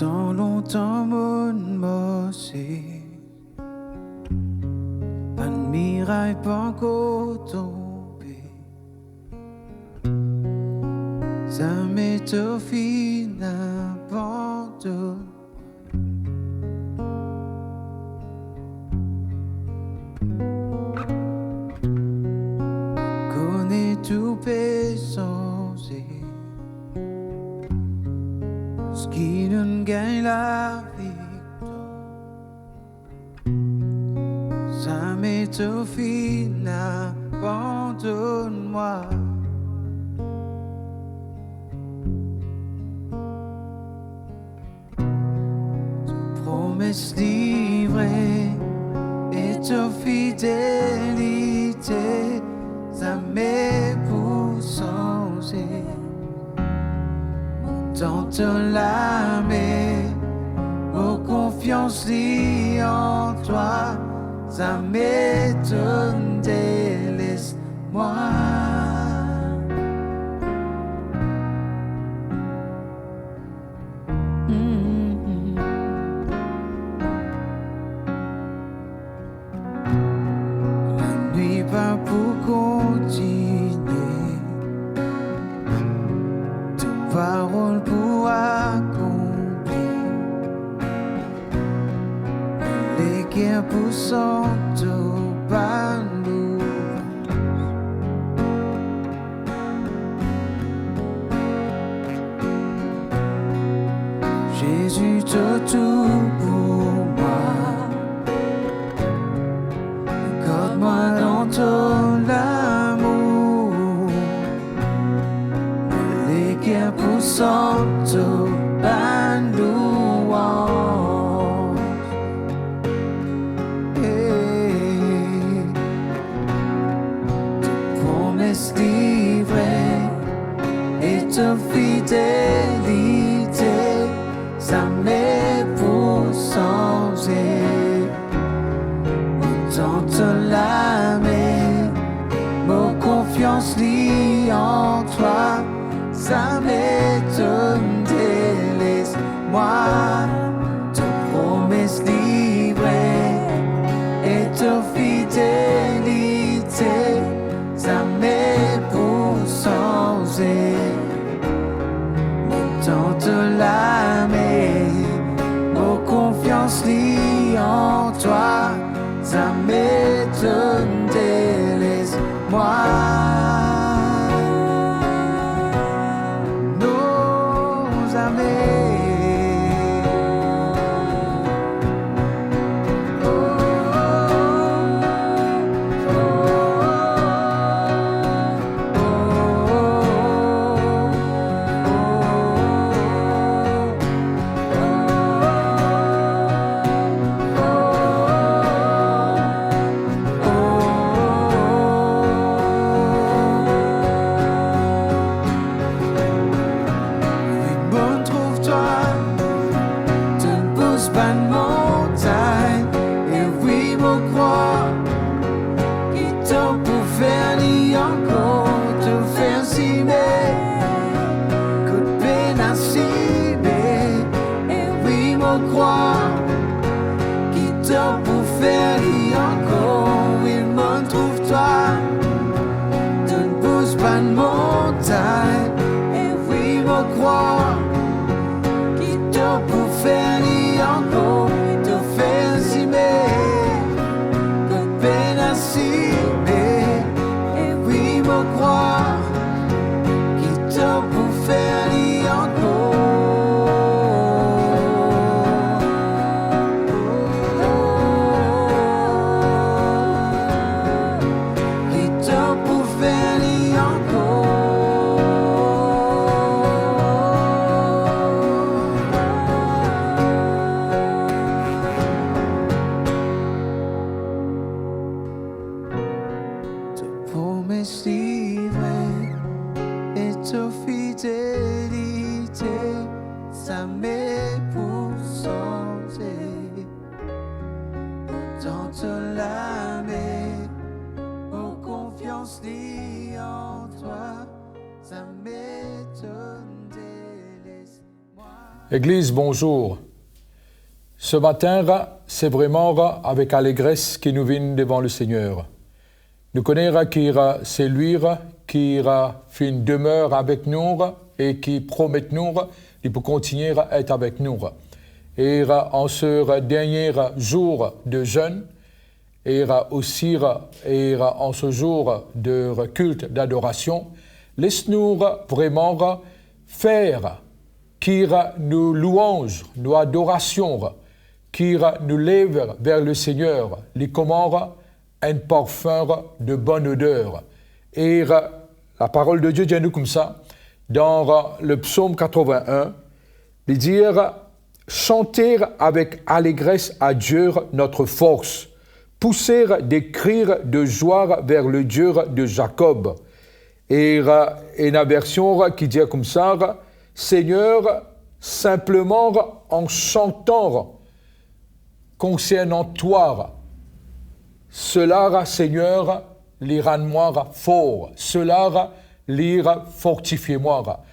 Longtemps, longtemps, mon mossé. Pas de miraille, pas encore tombé. Ça m'est au final abandonné. Connais tout pésancé. Ce qui nous gagne la victoire. Ça m'est au final, abandonne-moi. Tes promesses livrées et ta fidélité, ça m'est poussé. Tente l'âme, aux confiance liée en toi, ça m'étonne, délaisse-moi. La nuit pas pour continuer, tes paroles pour accomplir, les guerres pour s'entourer nous. Jésus, t'as tout pour moi. Garde-moi dans ton amour. Les guerres pour s'entourer louange. Tes promesses livrées et ta fidélité, ça m'est poussé. Tente l'âme, mon confiance liée en toi, ça m'étonne, délaisse-moi. Tes promesses livrées et ta fidélité, ça m'est poussé. Tente l'âme, mon confiance liée en toi, ça m'étonne, délaisse-moi. Nos amis. Trouve-toi Église, bonjour. Ce matin, c'est vraiment avec allégresse que nous venons devant le Seigneur. Nous connaissons que c'est lui qui fait une demeure avec nous et qui promet nous de continuer à être avec nous. Et en ce dernier jour de jeûne, et aussi en ce jour de culte d'adoration, laisse-nous vraiment faire qui nous louange, nos adorations, qui nous lève vers le Seigneur, les commande un parfum de bonne odeur. Et la parole de Dieu dit nous comme ça, dans le psaume 81, de dire « Chanter avec allégresse à Dieu notre force, pousser des cris de joie vers le Dieu de Jacob. » Et une version qui dit comme ça, « Seigneur, simplement en chantant concernant toi, cela, Seigneur, les rend-moi fort, cela, les fortifie-moi. »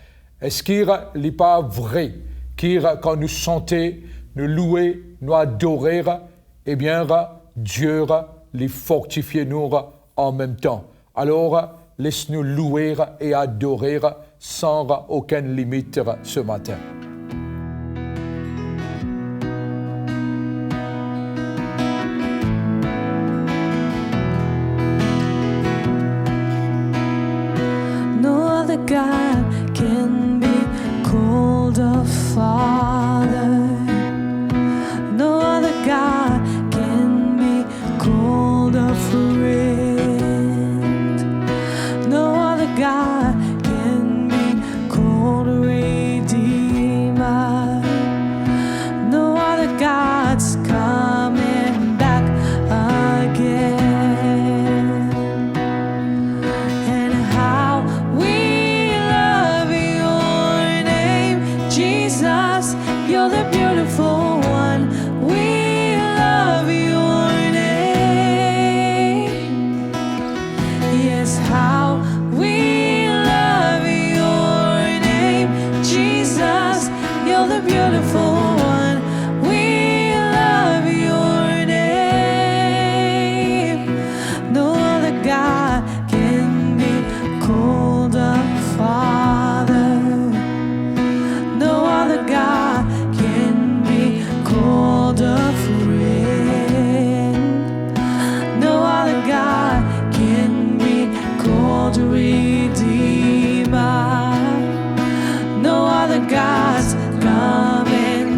Est-ce qu'il n'est pas vrai que quand nous chantons, nous louons, nous adorons, eh bien, Dieu les fortifie nous en même temps. Alors, laisse-nous louer et adorer sans aucune limite ce matin. No other God can be called a father. No other God can be called a friend. No other God can be called a redeemer. No other God's coming back again. And how we love your name, Jesus, you're the beautiful one. We love your name. Yes, how we love your name, Jesus, you're the beautiful one. We love your name. No other God can be called a father. No other God can be called a friend. No other God can be called a redeemer. No other God's coming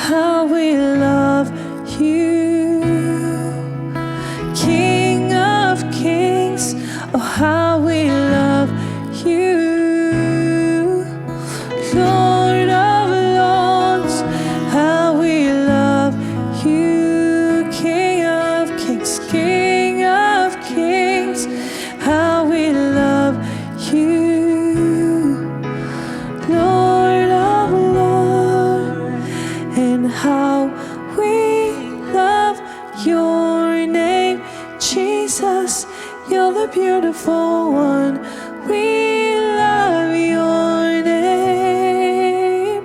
how we love you. King of kings, oh how we love you. Lord of lords, how we love you. King of kings, how we love you. Lord of lords, and how we love your name, Jesus. You're the beautiful one. We love your name.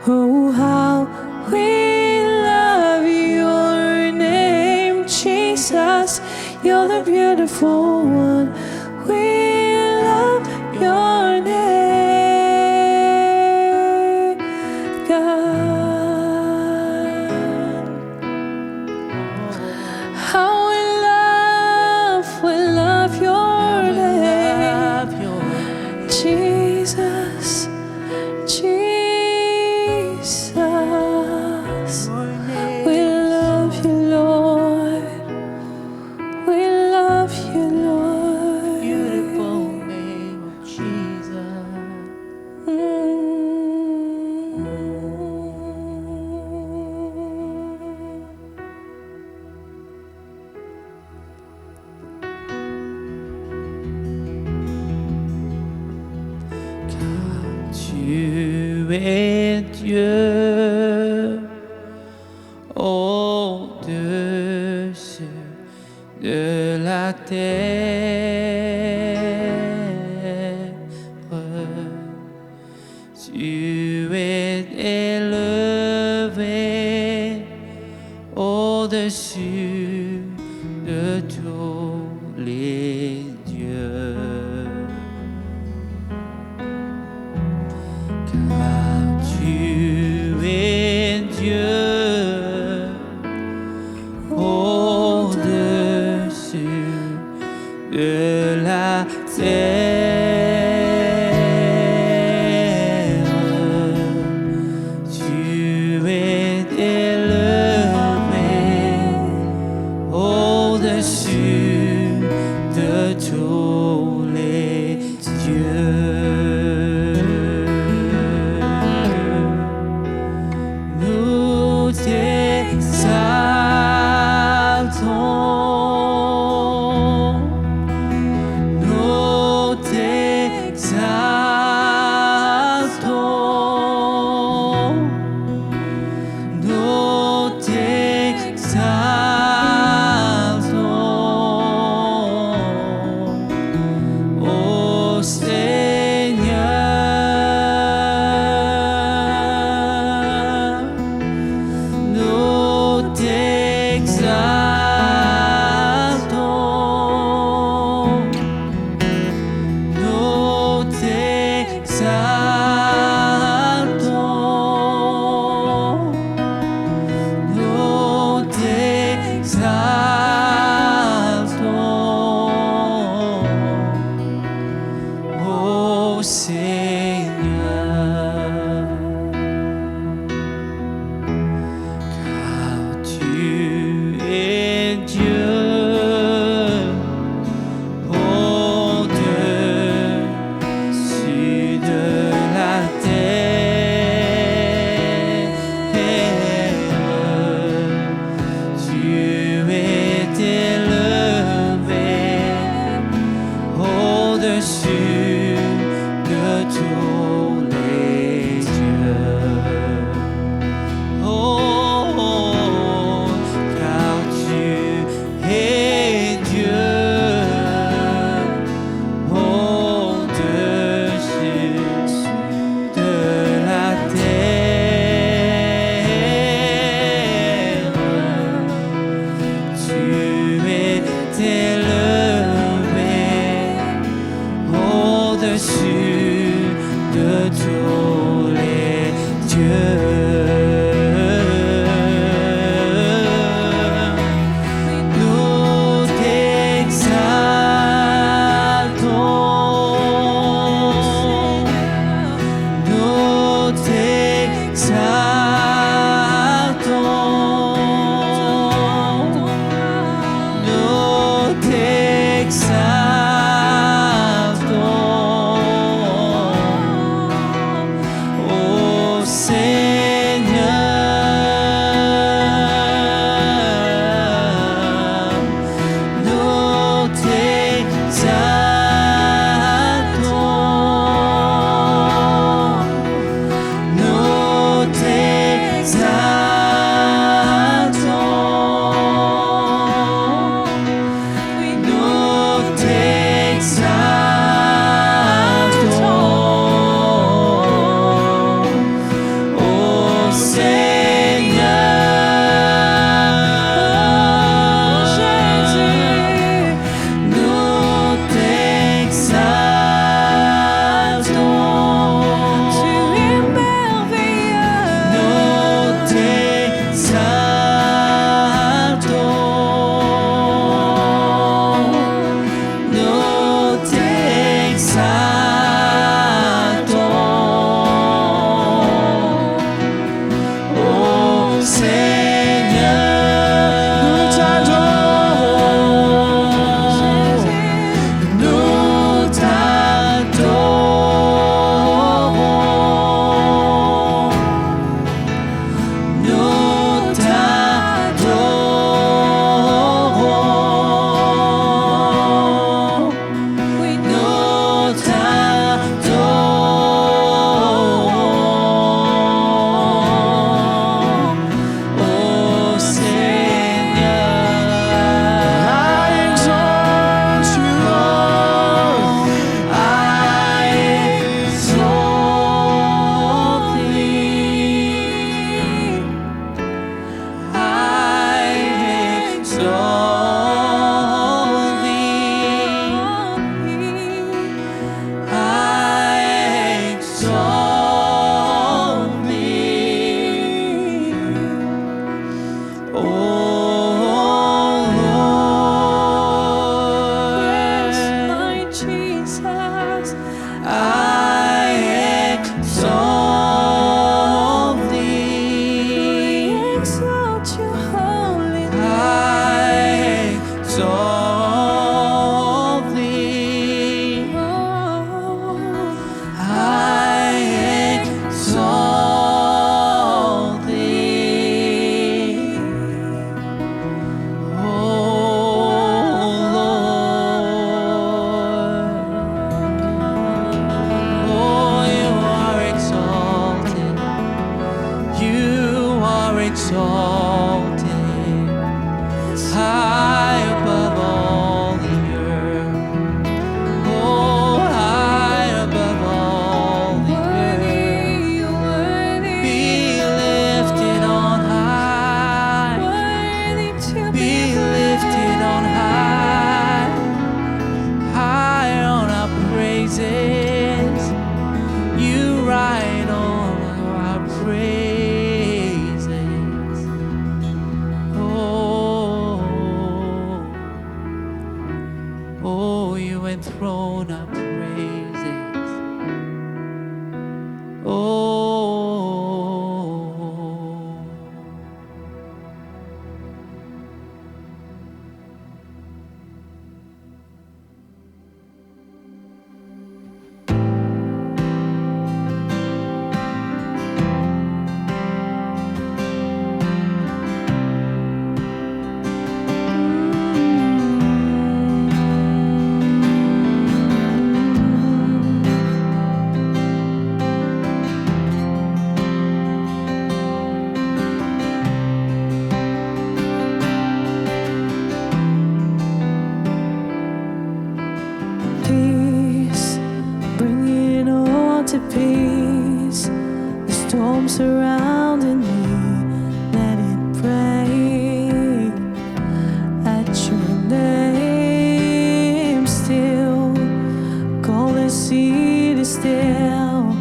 Oh, how we love your name, Jesus. You're the beautiful one. We love your name, God. How we love your name, Jesus, Jesus. We love you, Lord. We love you, Lord. Beautiful name of Jesus. Tu es Dieu au-dessus de la terre. Tu es élevé au-dessus de tous les dieux. Car tu es Dieu au-dessus de la terre. Tu es élevé exalted, high above all the earth. Oh, high above all the earth. Be lifted on high. Be lifted on high. High on our praises. You ride on our praises. Oh, you enthrone our praises. Oh. Peace, bring it all to peace. The storm surrounding me, let it break at your name. Still, call the sea to still,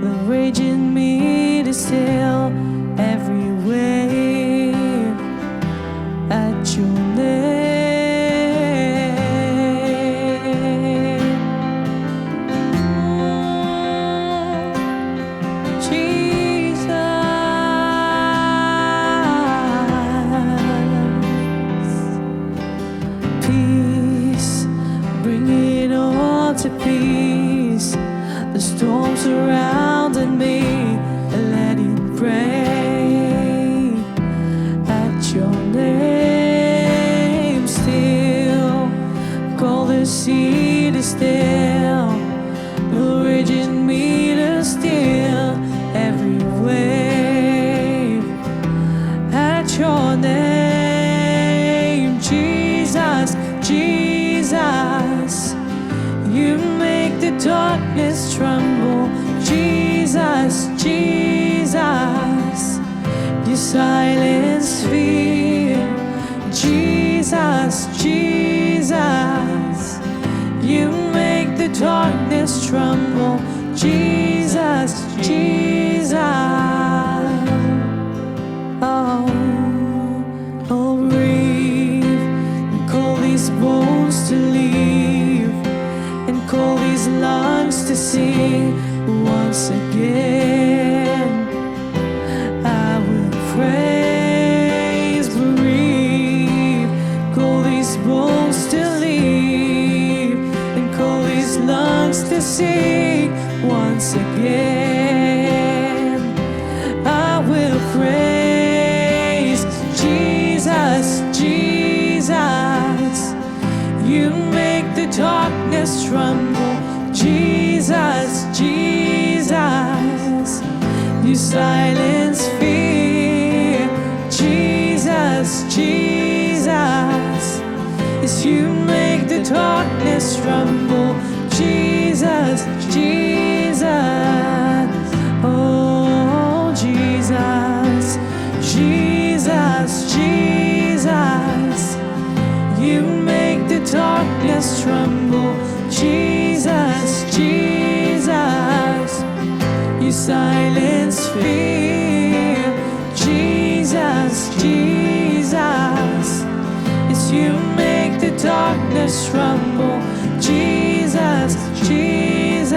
the rage in me to still every wave at your name. Peace, bring it all to peace. The storm surrounding me, let it break at your name. Still, call the sea to still, the rage in me to still every wave at your name. Jesus, Jesus, you make the darkness tremble. Jesus, Jesus, you silence fear. Jesus, Jesus, you make the darkness tremble. Jesus, Jesus. Oh, breathe and call these bones to live, and call these lungs to sing once again. I will praise, breathe, call these bones to live, and call these lungs to sing once again. I will praise Jesus, Jesus, you make the darkness tremble. Jesus, Jesus, you silence fear. Jesus, Jesus, yes, you make the darkness tremble. Jesus, Jesus, oh Jesus, Jesus, Jesus, you make the darkness tremble. Jesus, Jesus, you silence fear. Jesus, Jesus, yes, you make the darkness tremble. Jesus, Jesus.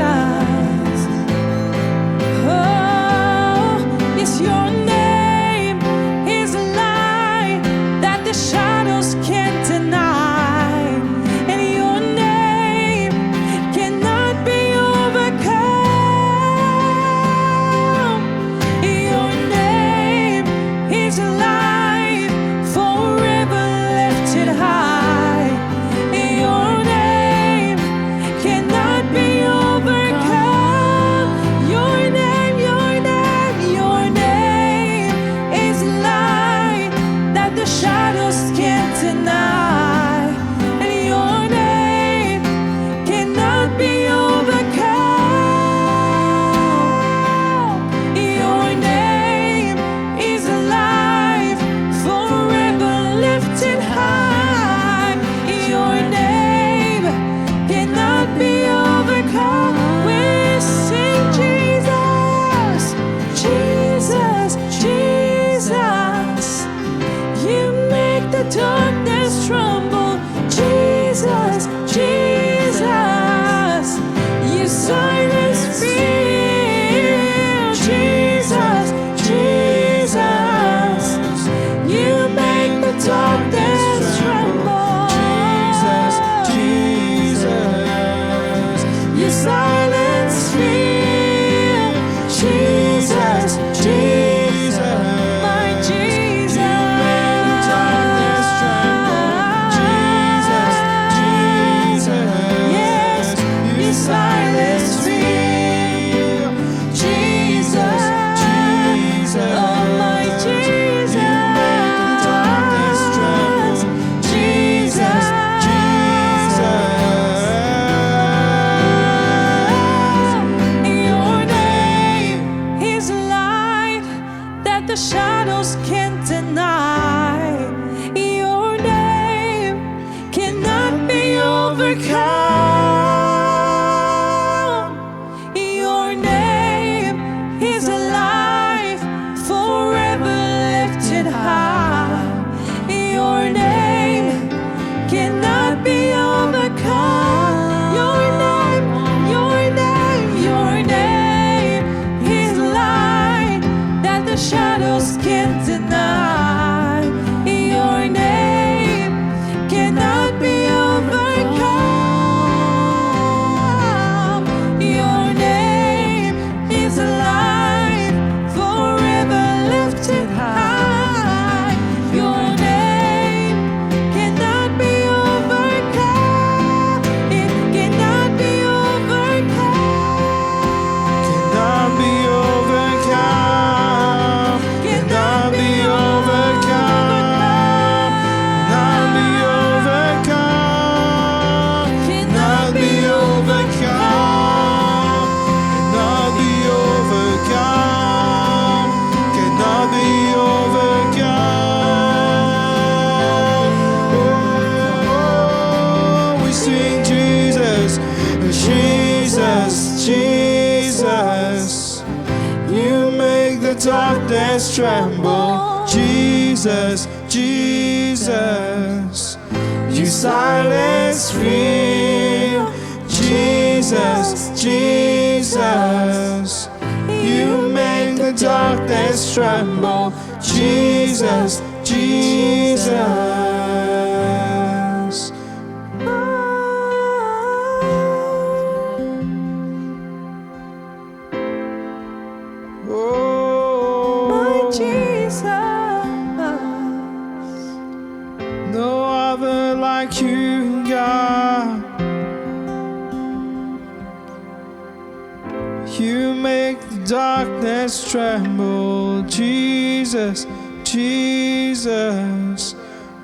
Oh, yes, your name is a light that the shadows can't deny, and your name cannot be overcome. Your name is a light forever lifted high. Your the shadows can't deny. Your name cannot be overcome. Your name is alive, forever lifted high. Your name cannot be overcome. Your name, your name, your name is light that the shadows can't deny. Your name cannot be overcome. Your name is alive, forever lifted high. Your name cannot be overcome. It cannot be overcome. Cannot be overcome. Cannot be overcome. Cannot be overcome. Cannot be overcome. Cannot be overcome. Cannot be overcome. Oh, we sing Jesus, Jesus, Jesus. You make the darkness tremble. Jesus, Jesus. You silence fear. Jesus, Jesus. You make the darkness tremble. Jesus, Jesus. My Oh, Jesus. no other like you, God. You make the darkness tremble, Jesus, Jesus.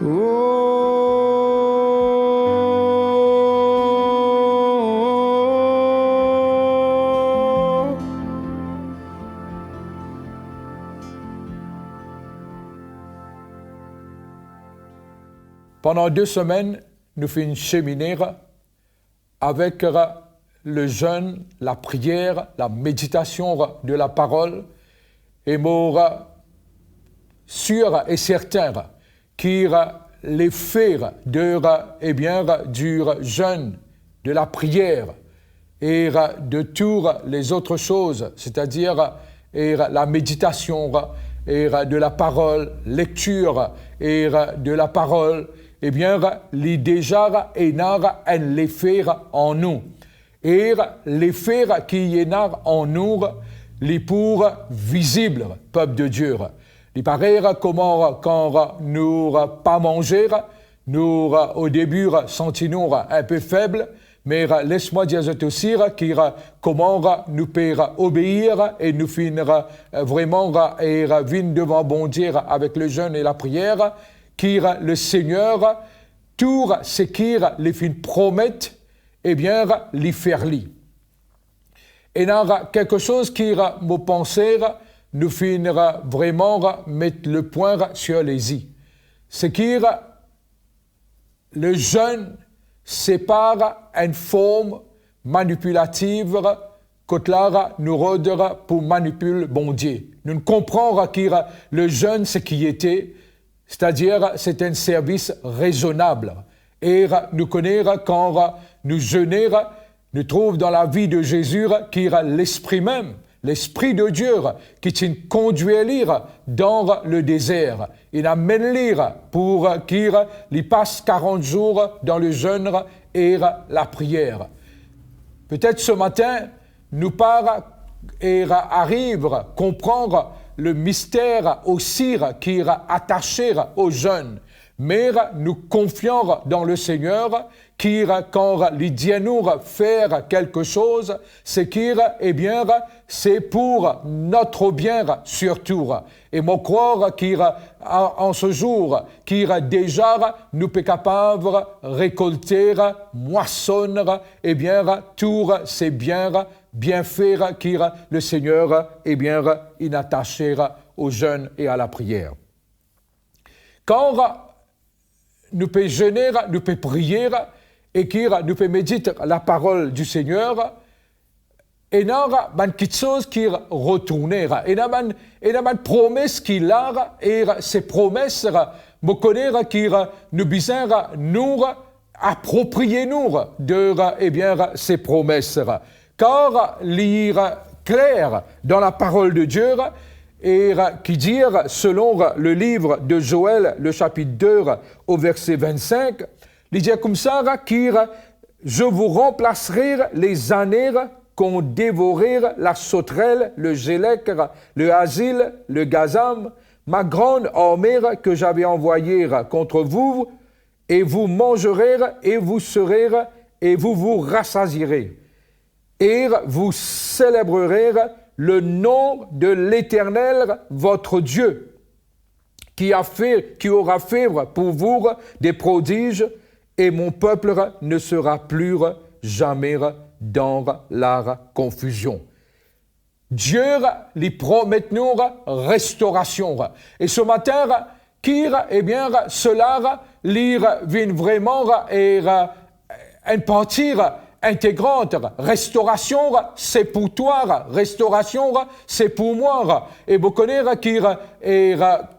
Oh. Pendant 2 semaines, nous faisons cheminer avec le jeûne, la prière, la méditation de la parole, et moi sûr et certain que l'effet du jeûne, de la prière et de toutes les autres choses, c'est-à-dire la méditation et de la parole, lecture et de la parole, eh bien, les déjà un effet en nous. Et l'effet qui est en nous, les pour visible, peuple de Dieu. Il paraît comment quand nous pas manger, nous au début sentons un peu faibles, mais laisse-moi dire aussi comment nous pouvons obéir et nous finir vraiment et venir devant bon Dieu avec le jeûne et la prière, qui le Seigneur, tout ce qu'il les fin promettre, eh bien, les faire li. Et dans quelque chose qui me pensait, nous finira vraiment mettre le point sur les i. C'est que le jeûne, c'est pas une forme manipulative que nous rodera pour manipuler bon Dieu. Nous comprenons que le jeûne, ce qui était, c'est-à-dire c'est un service raisonnable. Et nous connaissons quand nous jeûnons, nous trouvons dans la vie de Jésus qu'il y a l'Esprit même, l'Esprit de Dieu qui t'a conduit dans le désert. Il amène lire pour qu'il passe 40 jours dans le jeûne et la prière. Peut-être ce matin, nous arrive à comprendre le mystère aussi qui est attaché au jeûne. Mais nous confions dans le Seigneur qui, quand il dit nous faire quelque chose, c'est qu'il, eh bien, c'est pour notre bien surtout. Et moi croire qu'en ce jour, qu'il déjà nous sommes capables de récolter, moissonner, eh bien, tous ces biens, bienfaits que le Seigneur, eh bien, il attaché au jeûne et à la prière. Quand nous pouvons jeûner, nous pouvons prier, et nous pouvons méditer la parole du Seigneur, et nous avons quelque chose qui retourne. Et nous avons une promesse qui a, et ces promesses, nous connaissons qui nous besoin nous approprier nous de ces promesses. Car lire clair dans la parole de Dieu, et qui dit, selon le livre de Joël, le chapitre 2, au verset 25, il dit comme ça, je vous remplacerai les années qu'ont dévoré la sauterelle, le gélec, le asile, le gazam, ma grande armée que j'avais envoyée contre vous, et vous mangerez, et vous serez, et vous vous rassasierez. Et vous célébrerez le nom de l'Éternel, votre Dieu, qui aura fait pour vous des prodiges, et mon peuple ne sera plus jamais dans la confusion. Dieu lui promet nous restauration. Et ce matin, cela vient vraiment un partir intégrante. Restauration, c'est pour toi. Restauration, c'est pour moi. Et vous connaissez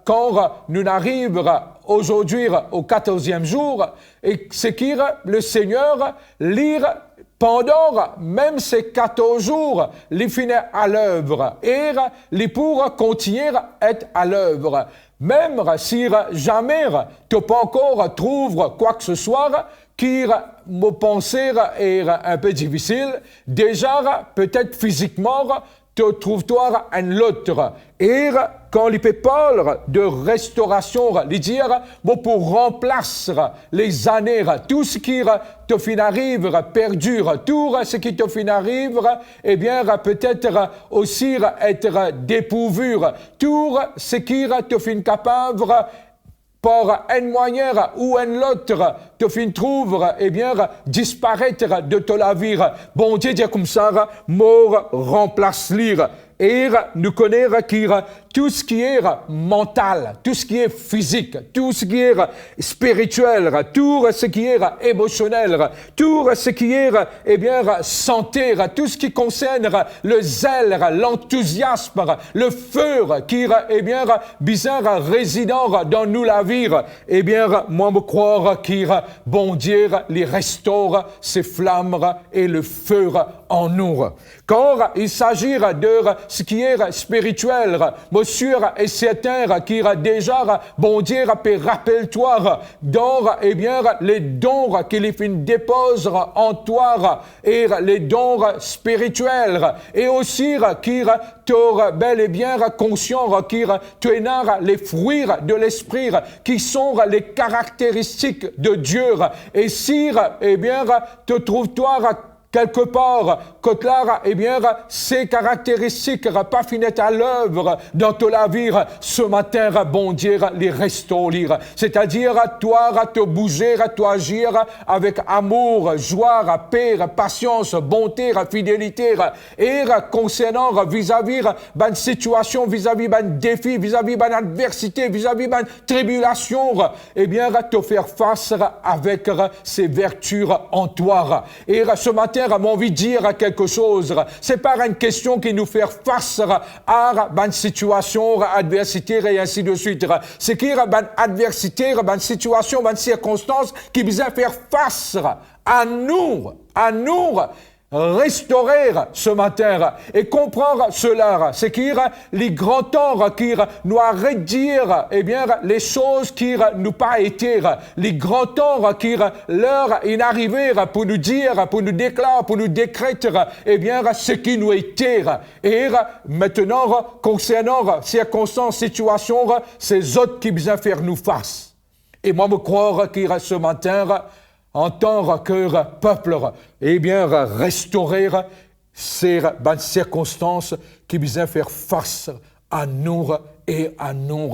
quand nous arrivons aujourd'hui au 14e jour, et c'est que le Seigneur lire pendant même ces 14 jours, il finit à l'œuvre et il pourra continuer à être à l'œuvre. Même si jamais tu n'as pas encore trouvé quoi que ce soit qui me penser est un peu difficile, déjà peut-être physiquement te trouves-toi un autre. Et quand il parle de restauration, il dit pour remplacer les années, tout ce qui te fin arrive perdu, tout ce qui te fin arrive, peut-être aussi être dépourvu, tout ce qui te fin capable par un moyen ou un autre, te fin trouve, disparaître de ta vie. Bon Dieu dit comme ça, mort remplace lire. Et nous connaissons tout ce qui est mental, tout ce qui est physique, tout ce qui est spirituel, tout ce qui est émotionnel, tout ce qui est santé, tout ce qui concerne le zèle, l'enthousiasme, le feu qui bizarre résident dans nous la vie. Moi me croire qu'il bon Dieu les restaure ces flammes et le feu en nous. Quand il s'agit de ce qui est spirituel, monsieur et certain qui a déjà, bon Dieu, rappelle-toi dans, les dons qu'il dépose en toi et les dons spirituels et aussi qui t'aura bel et bien conscient qui tu es les fruits de l'esprit qui sont les caractéristiques de Dieu et si, te trouves-toi quelque part, que là, ces caractéristiques pas finies à l'œuvre dans ta vie, ce matin, bon Dieu, les restaure. C'est-à-dire, toi, te bouger, toi agir avec amour, joie, paix, patience, bonté, fidélité, et concernant vis-à-vis d'une situation, vis-à-vis d'un défi, vis-à-vis d'une adversité, vis-à-vis d'une tribulation, te faire face avec ces vertus en toi. Et ce matin, j'ai envie de dire quelque chose. C'est pas une question qui nous fait face à une situation, adversité et ainsi de suite. C'est qu'il y a une adversité, une situation, une circonstance qui vient faire face à nous, restaurer ce matin et comprendre cela. C'est qu'il y a les grands temps qui nous arrêtent de dire, les choses qui nous pas été, les grands temps qui leur est arrivé pour nous dire, pour nous déclarer, pour nous décréter, ce qui nous était. Et maintenant, concernant circonstances, situations, c'est autres qui viennent faire nous face. Et moi, me croire qu'il y a ce matin, en tant que peuple, restaurer ces circonstances qui viennent faire face à nous et à nous,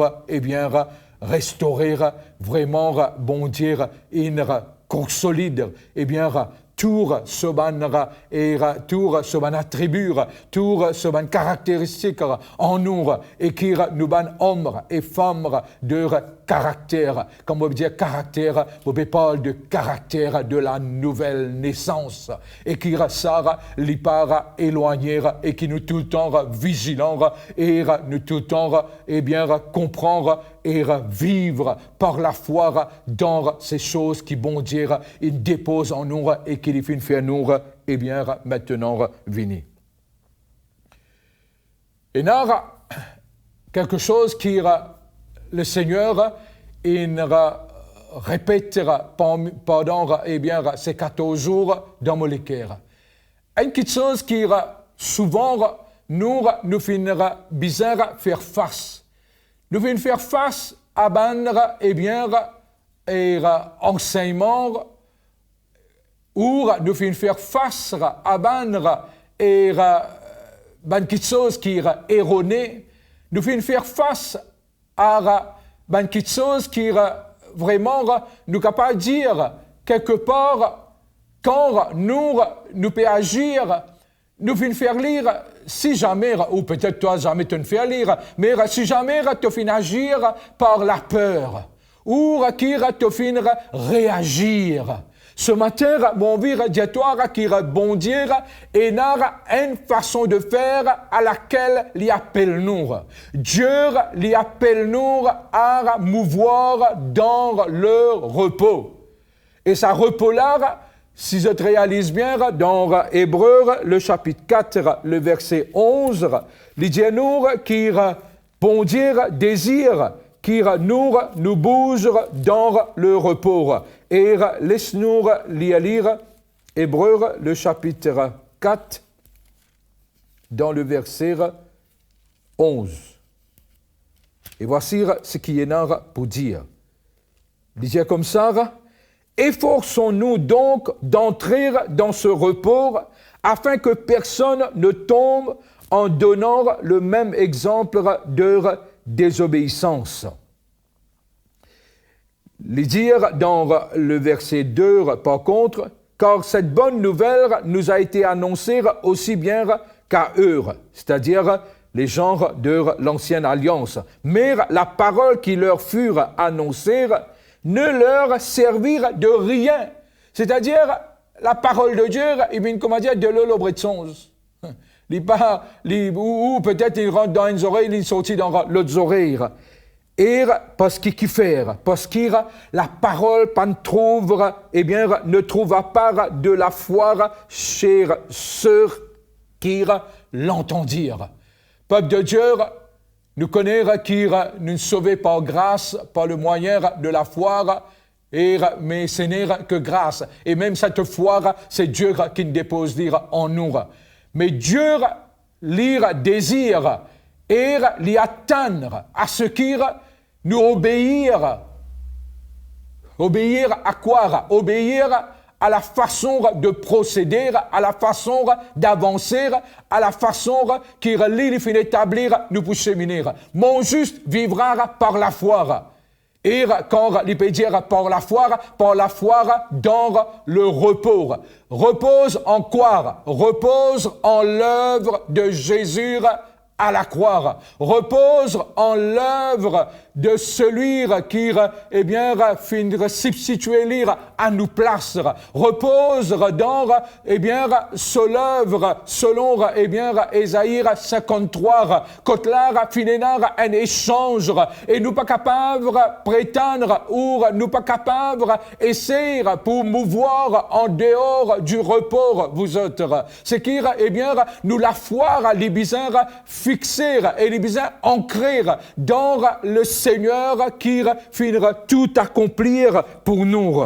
restaurer vraiment, bon Dieu, une consolide, tour sobanra era tour soban attribut tour soban caractéristique en nous et qui nous ban hommes et femmes de caractère. Comme on veut dire caractère, on parle de caractère de la nouvelle naissance et qui ça li para éloigner et qui nous tout le temps vigilants et nous tout le temps comprendre et vivre par la foi dans ces choses qui bon Dieu il dépose en nous et qui les fait faire nous maintenant venir. Et là, quelque chose qui le Seigneur il répétera pendant ces 14 jours dans mon cœur. Une petite chose qui souvent nous finira bizarre faire face. Nous venons faire face à enseignement ou nous venons faire face à quelque chose qui est erroné. Nous venons faire face à quelque chose qui est vraiment nous capable de dire quelque part quand nous peut agir. Nous venons faire lire, si jamais, ou peut-être toi jamais tu ne fais lire, mais si jamais tu finis agir par la peur, ou qui tu finis réagir. Ce matin, mon vie diatoire qui bon dire, et n'a une façon de faire à laquelle l'y appelle nous. Dieu l'y appelle nous à mouvoir dans le repos. Et ça repos-là, si je te réalise bien, dans Hébreux, le chapitre 4, le verset 11, il dit nous qui bon dire désire, qui nous bouge dans le repos. Et laisse-nous lire Hébreux, le chapitre 4, dans le verset 11. Et voici ce qu'il y a pour dire. Il dit comme ça, efforçons-nous donc d'entrer dans ce repos afin que personne ne tombe en donnant le même exemple de désobéissance. Les dire dans le verset 2, par contre, car cette bonne nouvelle nous a été annoncée aussi bien qu'à eux, c'est-à-dire les gens de l'ancienne alliance. Mais la parole qui leur fut annoncée ne leur servir de rien. C'est-à-dire, la parole de Dieu, il vient, comment dire, de l'olobretzons. Ou peut-être il rentre dans une oreille, il sortit dans l'autre oreille. Et parce qu'il faire, parce qu'il la parole ne trouva pas de la foi chez ceux qui l'entendirent. Peuple de Dieu, nous connaissons qui nous sauvé par grâce, par le moyen de la foi, mais ce n'est que grâce. Et même cette foi, c'est Dieu qui nous dépose en nous. Mais Dieu lire désire et l'y attendre à ce qu'il nous obéir. Obéir à quoi? Obéir à la façon de procéder, à la façon d'avancer, à la façon qui relie finit établir nous pour cheminer. Mon juste vivra par la foi. Et quand il peut dire par la foi dans le repos. Repose en quoi? Repose en l'œuvre de Jésus à la croix. Repose en l'œuvre de celui qui, finira substituer à nous place. Repose dans, sur l'œuvre, selon, Ésaïe 53, quand là, finira un échange, et nous pas capables prétendre, ou nous pas capables essayer pour mouvoir en dehors du repos, vous autres. C'est qui, nous la foi, les bizarres, fixer et les bizarres ancrer dans le Seigneur qui finira tout accomplir pour nous.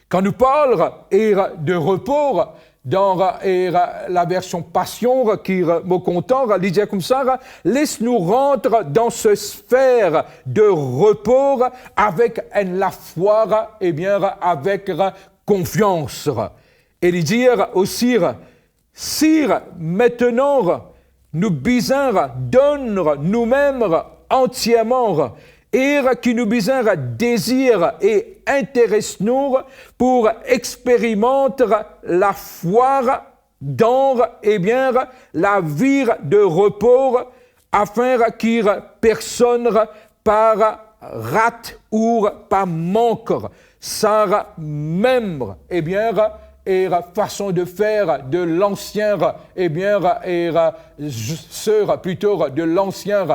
Quand nous parlons de repos, dans la version Passion qui me content, il dit comme ça, laisse-nous rentrer dans ce sphère de repos avec la foi, avec confiance. Et il dit aussi, si maintenant nous bisons donne nous-mêmes entièrement et qui nous besoin désir et intéresse nous pour expérimenter la foi dans la vie de repos afin que personne par rate ou par manque sa même et façon de faire de l'ancien sœur plutôt de l'ancien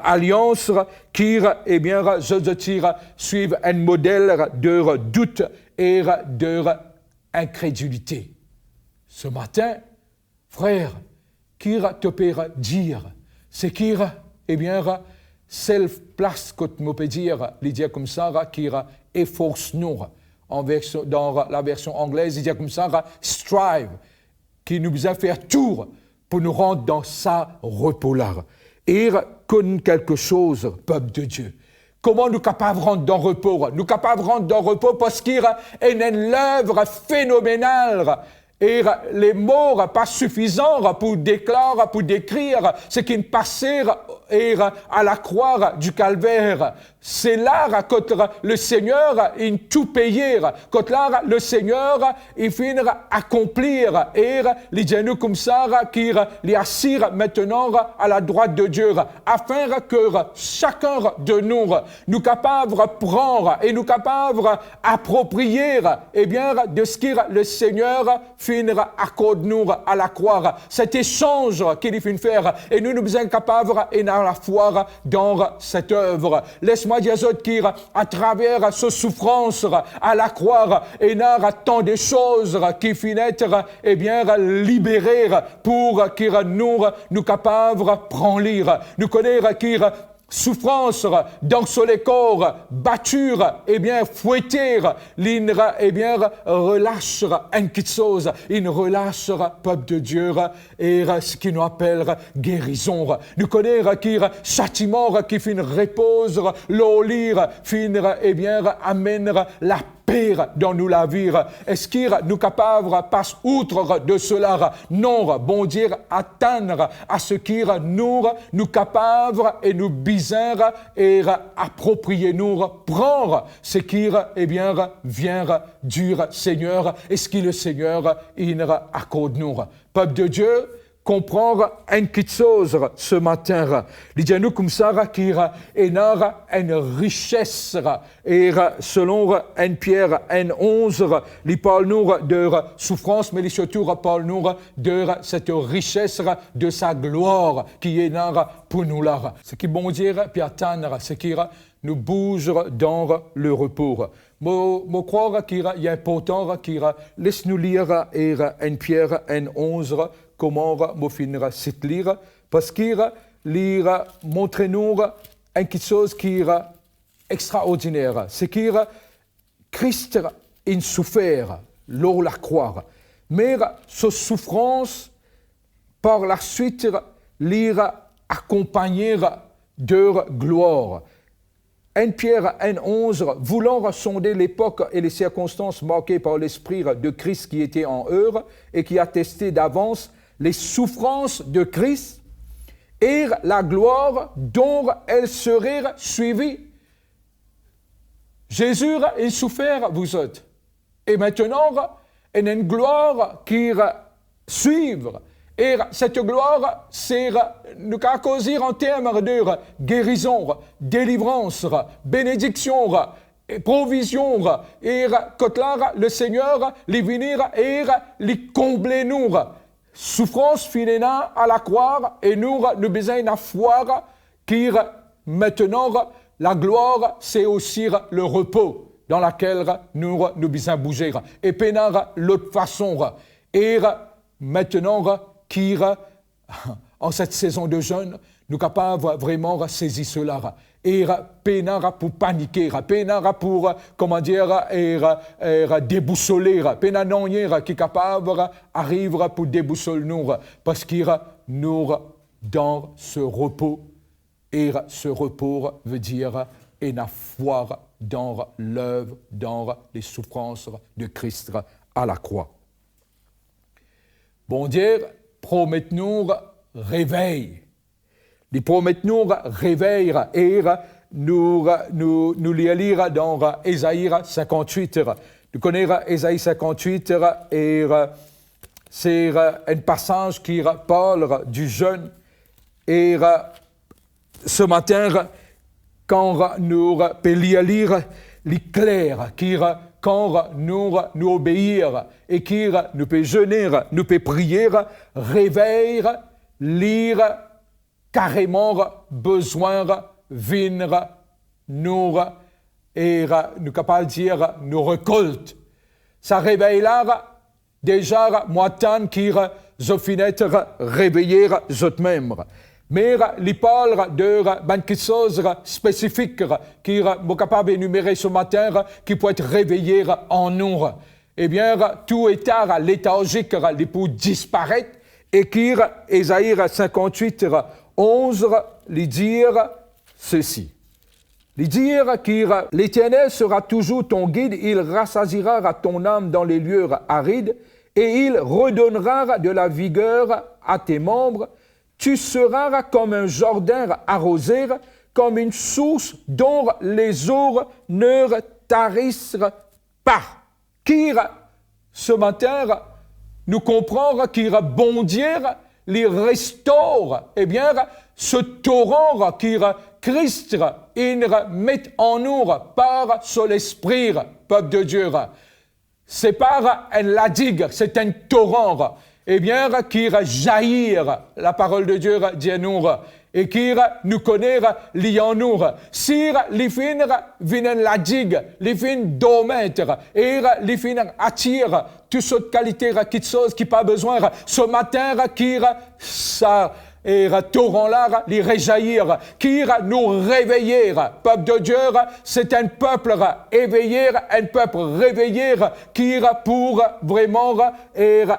alliance qui je tire suivent un modèle de doute et de incrédulité. Ce matin, frère, qui te peut dire, c'est qui self place que tu peux dire, il dit comme ça, qui efforce nous. Dans la version anglaise, il dit comme ça, strive, qui nous a fait tour pour nous rendre dans sa repos-là. Et connaît quelque chose, peuple de Dieu. Comment nous capables de rendre dans le repos? Nous capables de rendre dans le repos parce qu'il y a une œuvre phénoménale. Et les mots pas suffisants pour déclarer, pour décrire ce qui passait à la croix du calvaire. C'est là que le Seigneur il tout payé, que là le Seigneur il finit accomplir et les gens comme ça qui les assire maintenant à la droite de Dieu afin que chacun de nous capable de prendre et nous capable d'approprier de ce que le Seigneur finira accorde-nous à la croix. Cet échange qu'il finit faire et nous sommes capables et à la foi dans cette œuvre. Laisse-moi dire à travers ce souffrance à la croix et n'a tant de choses qui finissent libérer pour que nous capables de prendre lire. Nous connaissons qui souffrance dans le corps, batture, fouetter, relâche une petite chose, il relâche peuple de Dieu, et ce qui nous appelle guérison. Nous connaissons qui châtiment qui fin repose, l'eau lire, fin amène la paix dans nous la vie. Est-ce qu'il nous capable passe outre de cela? Non, bon Dieu, atteindre à ce qui nous capable et nous bizarre et approprier nous prendre ce qui vient du Seigneur et ce qui le Seigneur il accorde nous. Peuple de Dieu, comprendre une petite chose ce matin. Il dit à nous comme ça qu'il y a une richesse. Et selon 1 Pierre 1:11, il parle nous de souffrance, mais il surtout parle nous de cette richesse de sa gloire qui est là pour nous là. Ce qui bon dire, puis atteindre, ce qui nous bouge dans le repos. Je crois qu'il y a important qu'il laisse-nous lire 1 Pierre 1:11 comment me finira cette lire parce qu'il lire montre-nous quelque chose qui est extraordinaire. C'est qu'il Christ a souffert lors la croix, mais sa souffrance par la suite lire accompagner de gloire. 1 Pierre 1:11, voulant sonder l'époque et les circonstances marquées par l'Esprit de Christ qui était en eux et qui attestait d'avance les souffrances de Christ et la gloire dont elles seraient suivies. Jésus a souffert, vous autres. Et maintenant, il y a une gloire qui suit. Et cette gloire, c'est nous causer en termes de guérison, délivrance, bénédiction, provision. Et que là, le Seigneur, les venir et les combler nous. Souffrance finina à la croix et nous besoin de foi qui maintenant la gloire c'est aussi le repos dans lequel nous besoin bouger et pénard l'autre façon et maintenant qui en cette saison de jeûne nous capables vraiment saisir cela et pénard pour paniquer, pénard pour comment dire déboussoler, pénard non qui est capable arrive pour déboussoler nous parce qu'il nous dans ce repos et ce repos veut dire et la foi dans l'œuvre, dans les souffrances de Christ à la croix. Bon Dieu, promet-nous réveil. Il promet nous réveil et nous lire dans Ésaïe 58. Nous connaissons Ésaïe 58 et c'est un passage qui parle du jeûne. Et ce matin, quand nous pouvons lire l'éclair, quand nous obéir et qui nous peut jeûner, nous peut prier, réveiller, lire, carrément besoin, venir, nous, et nous capables de dire, nous récolte. Ça réveille là, déjà, moi, tant qui je finis réveiller eux-mêmes. Mais il parle de quelque chose spécifique qui est capable d'énumérer ce matin, qui peut être réveillé en nous. Eh bien, tout état léthargique, il peut disparaître, et qui, Ésaïe 58, 11, lui dire ceci. Lui dire que l'Éternel sera toujours ton guide, il rassasiera ton âme dans les lieux arides, et il redonnera de la vigueur à tes membres. Tu seras comme un jardin arrosé, comme une source dont les eaux ne tarissent pas. Qui, ce matin, nous comprend qu'il bon Dieu les restaure. Eh bien, ce torrent qui Christ il met en nous par son esprit, peuple de Dieu. C'est pas un ladigue, c'est un torrent. Eh bien, qui jaillit, la parole de Dieu dit à nous, et qui nous connaît, li en nous. Si les fins viennent la digue, les fins dormir, et les fins attirent toute cette qualité, quelque chose qui pas besoin, ce matin, qui ça, et torrent-là, les réjaillir, qui nous réveiller. Peuple de Dieu, c'est un peuple éveillé, un peuple réveillé, qui pour vraiment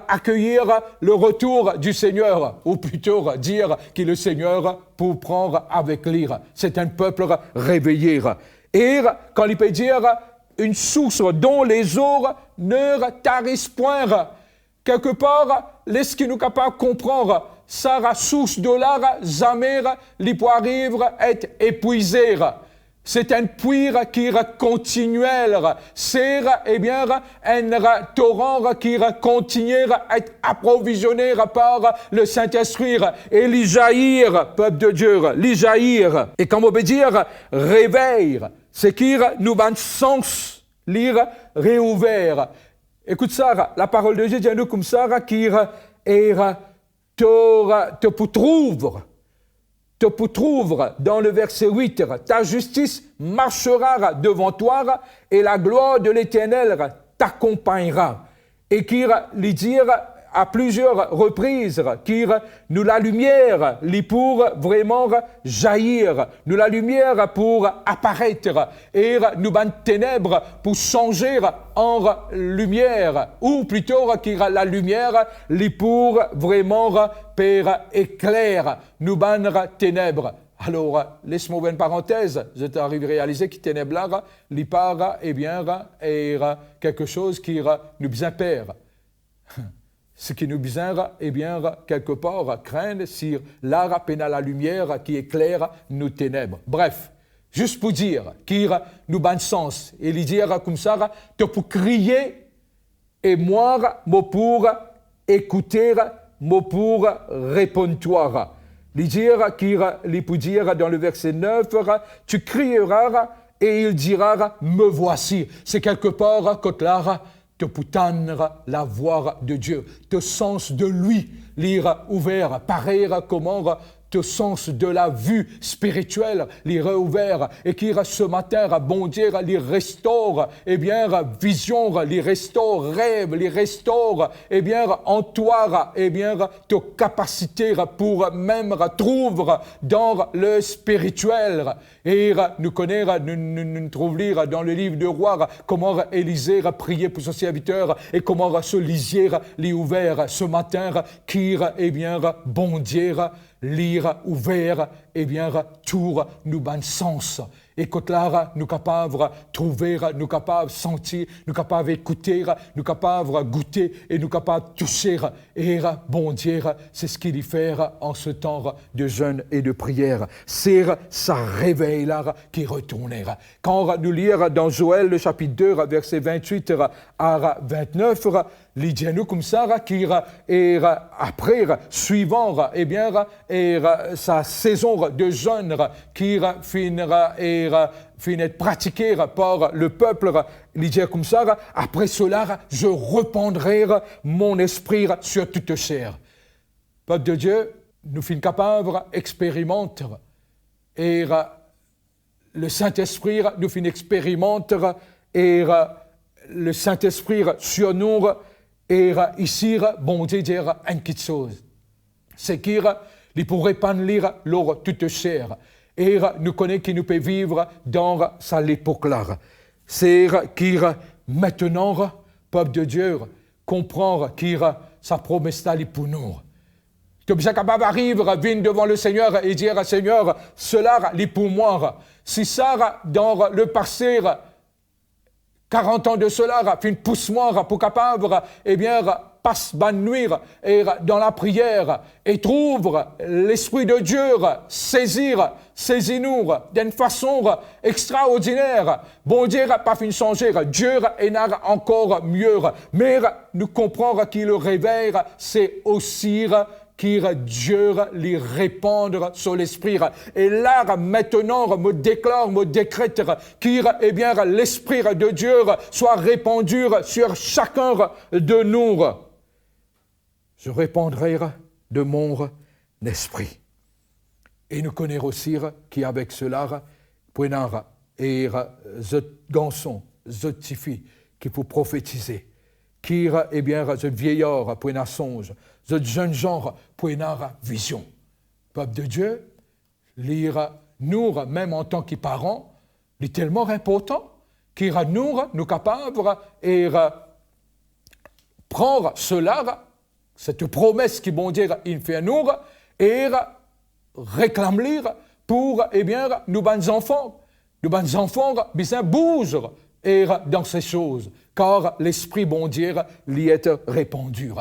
accueillir le retour du Seigneur, ou plutôt dire que le Seigneur pour prendre avec lui. C'est un peuple réveillé. Et quand il peut dire une source dont les eaux ne tarissent point, quelque part, laisse qui nous capable de comprendre, ça source de là, jamais les peut arriver à être épuisé. C'est un puits qui est continuel. C'est, eh bien, un torrent qui continue à être approvisionné par le Saint-Esprit. Et les jaillir, peuple de Dieu, les jaillir. Et comme on peut dire, réveil, c'est qu'il nous donne sens, lire réouvert. Écoute ça, la parole de Dieu dit à nous comme ça, qui est te trouve dans le verset 8, ta justice marchera devant toi et la gloire de l'Éternel t'accompagnera. Et qui lui dire à plusieurs reprises, qui nous la lumière, lui pour vraiment jaillir, nous la lumière pour apparaître, et nous ban ténèbres pour changer en lumière, ou plutôt qui la lumière, lui pour vraiment faire éclair, nous ban ténèbres. Alors, laisse-moi une parenthèse, je t'arrive à réaliser que ténèbres là, lui part, eh bien, est quelque chose qui nous bien perd. Ce qui nous besoin, eh bien, quelque part, craindre si l'art peine à la lumière qui éclaire nos ténèbres. Bref, juste pour dire, qu'il nous donne sens, et lui dire comme ça, te pour crier, et moi, pour écouter, moi pour répondre. Lui dire, qu'il peut dire dans le verset 9, tu crieras, et il dira, me voici. C'est quelque part, quand là, te poutendre la voix de Dieu, te sens de lui, lire ouvert, pareil comment te sens de la vue spirituelle, les réouvert, et qui ce matin, bon Dieu, les restaure, eh bien, vision, les restaure, rêve, les restaure, eh bien, en toi, eh bien, te capacité pour même trouver dans le spirituel. Et nous connaissons, nous trouvons lire dans le livre de Rois, comment Élisée a prié pour son serviteur, et comment ce lisier l'est ouvert ce matin, qui, eh bien, bon Dieu, lire ouvert eh bien, tout nous ban sens. Et quand là, nous capables de trouver, nous capables de sentir, nous capables d'écouter, nous capables de goûter et nous capables de toucher. Et bon Dieu, c'est ce qu'il y fait en ce temps de jeûne et de prière. C'est ça réveil là qui retournera. Quand nous lisons dans Joël, le chapitre 2, verset 28 à 29, il dit nous comme ça, qui est après, suivant, eh bien, sa saison de jeûne qui finira et finit pratiquée par le peuple, il dit comme ça, après cela, je répandrai mon esprit sur toute chair. Peuple de Dieu, nous sommes capables d'expérimenter et le Saint-Esprit nous fait expérimenter et le Saint-Esprit sur nous et ici, bon Dieu dire une petite chose. C'est qu'il pourrait pas lire leur toute chair. Et nous connaissons qu'il nous peut vivre dans sa époque-là. C'est qu'il maintenant, peuple de Dieu, comprend qu'il sa promesse là pour nous. Tu es bien capable d'arriver, venir devant le Seigneur et dire, Seigneur, cela est pour moi. Si ça, dans le passé, 40 ans de cela, fait une pousse-moi pour capable, eh bien, passe bonne nuit et dans la prière et trouve l'Esprit de Dieu saisis-nous d'une façon extraordinaire. Bon Dieu n'a pas fait changer, Dieu est encore mieux. Mais nous comprenons qu'il le réveille, c'est aussi qui Dieu lui répandre sur l'esprit. Et là, maintenant, me déclare, me décrète qu'il, eh bien, l'esprit de Dieu soit répandu sur chacun de nous. Je répandrai de mon esprit. Et nous connaissons aussi qu'avec cela, prenons et ce garçon, ce petit fille, qui peut prophétiser, qui, eh bien, ce vieillard, prenons songe, ce jeune genre, prenons vision. Peuple de Dieu, lire nous, même en tant que parents, est tellement important qu'il nous capables et prendre cela, cette promesse qui, bon Dieu, il fait à nous, et réclamer pour, eh bien, nous, bons enfants. Nous, bons enfants, bien, bougent et dans ces choses, car l'Esprit, bon Dieu, lui est répandu.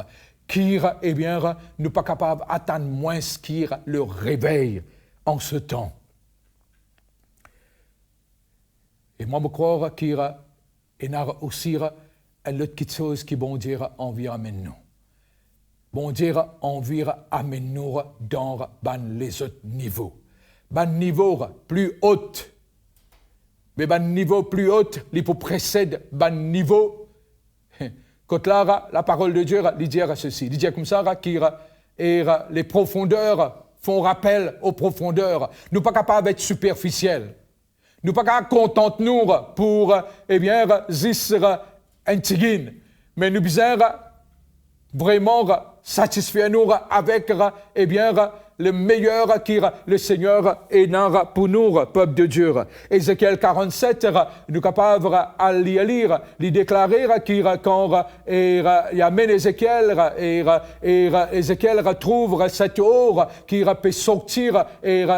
Qui, eh bien, nous pas capables d'atteindre moins ce qui le réveille en ce temps. Et moi, je crois qu'il y a aussi une autre chose qui, bon Dieu, envie amène nous. Bon Dieu, envie amène nous dans les autres niveaux. Niveau plus haut. Mais niveau plus haut, il faut précéder niveau. Quand là, la parole de Dieu, il dit ceci. Il dit comme ça, les profondeurs font rappel aux profondeurs. Nous ne sommes pas capables d'être superficiels. Nous ne sommes pas capables de contenter nous pour, eh bien, zisser un tigine. Mais nous sommes vraiment satisfaits nous avec, eh bien, le meilleur qui le Seigneur est pour nous, peuple de Dieu. Ézéchiel 47, nous sommes capables à lire, lui déclarer quand il amène Ézéchiel et Ézéchiel retrouve cette or qui peut sortir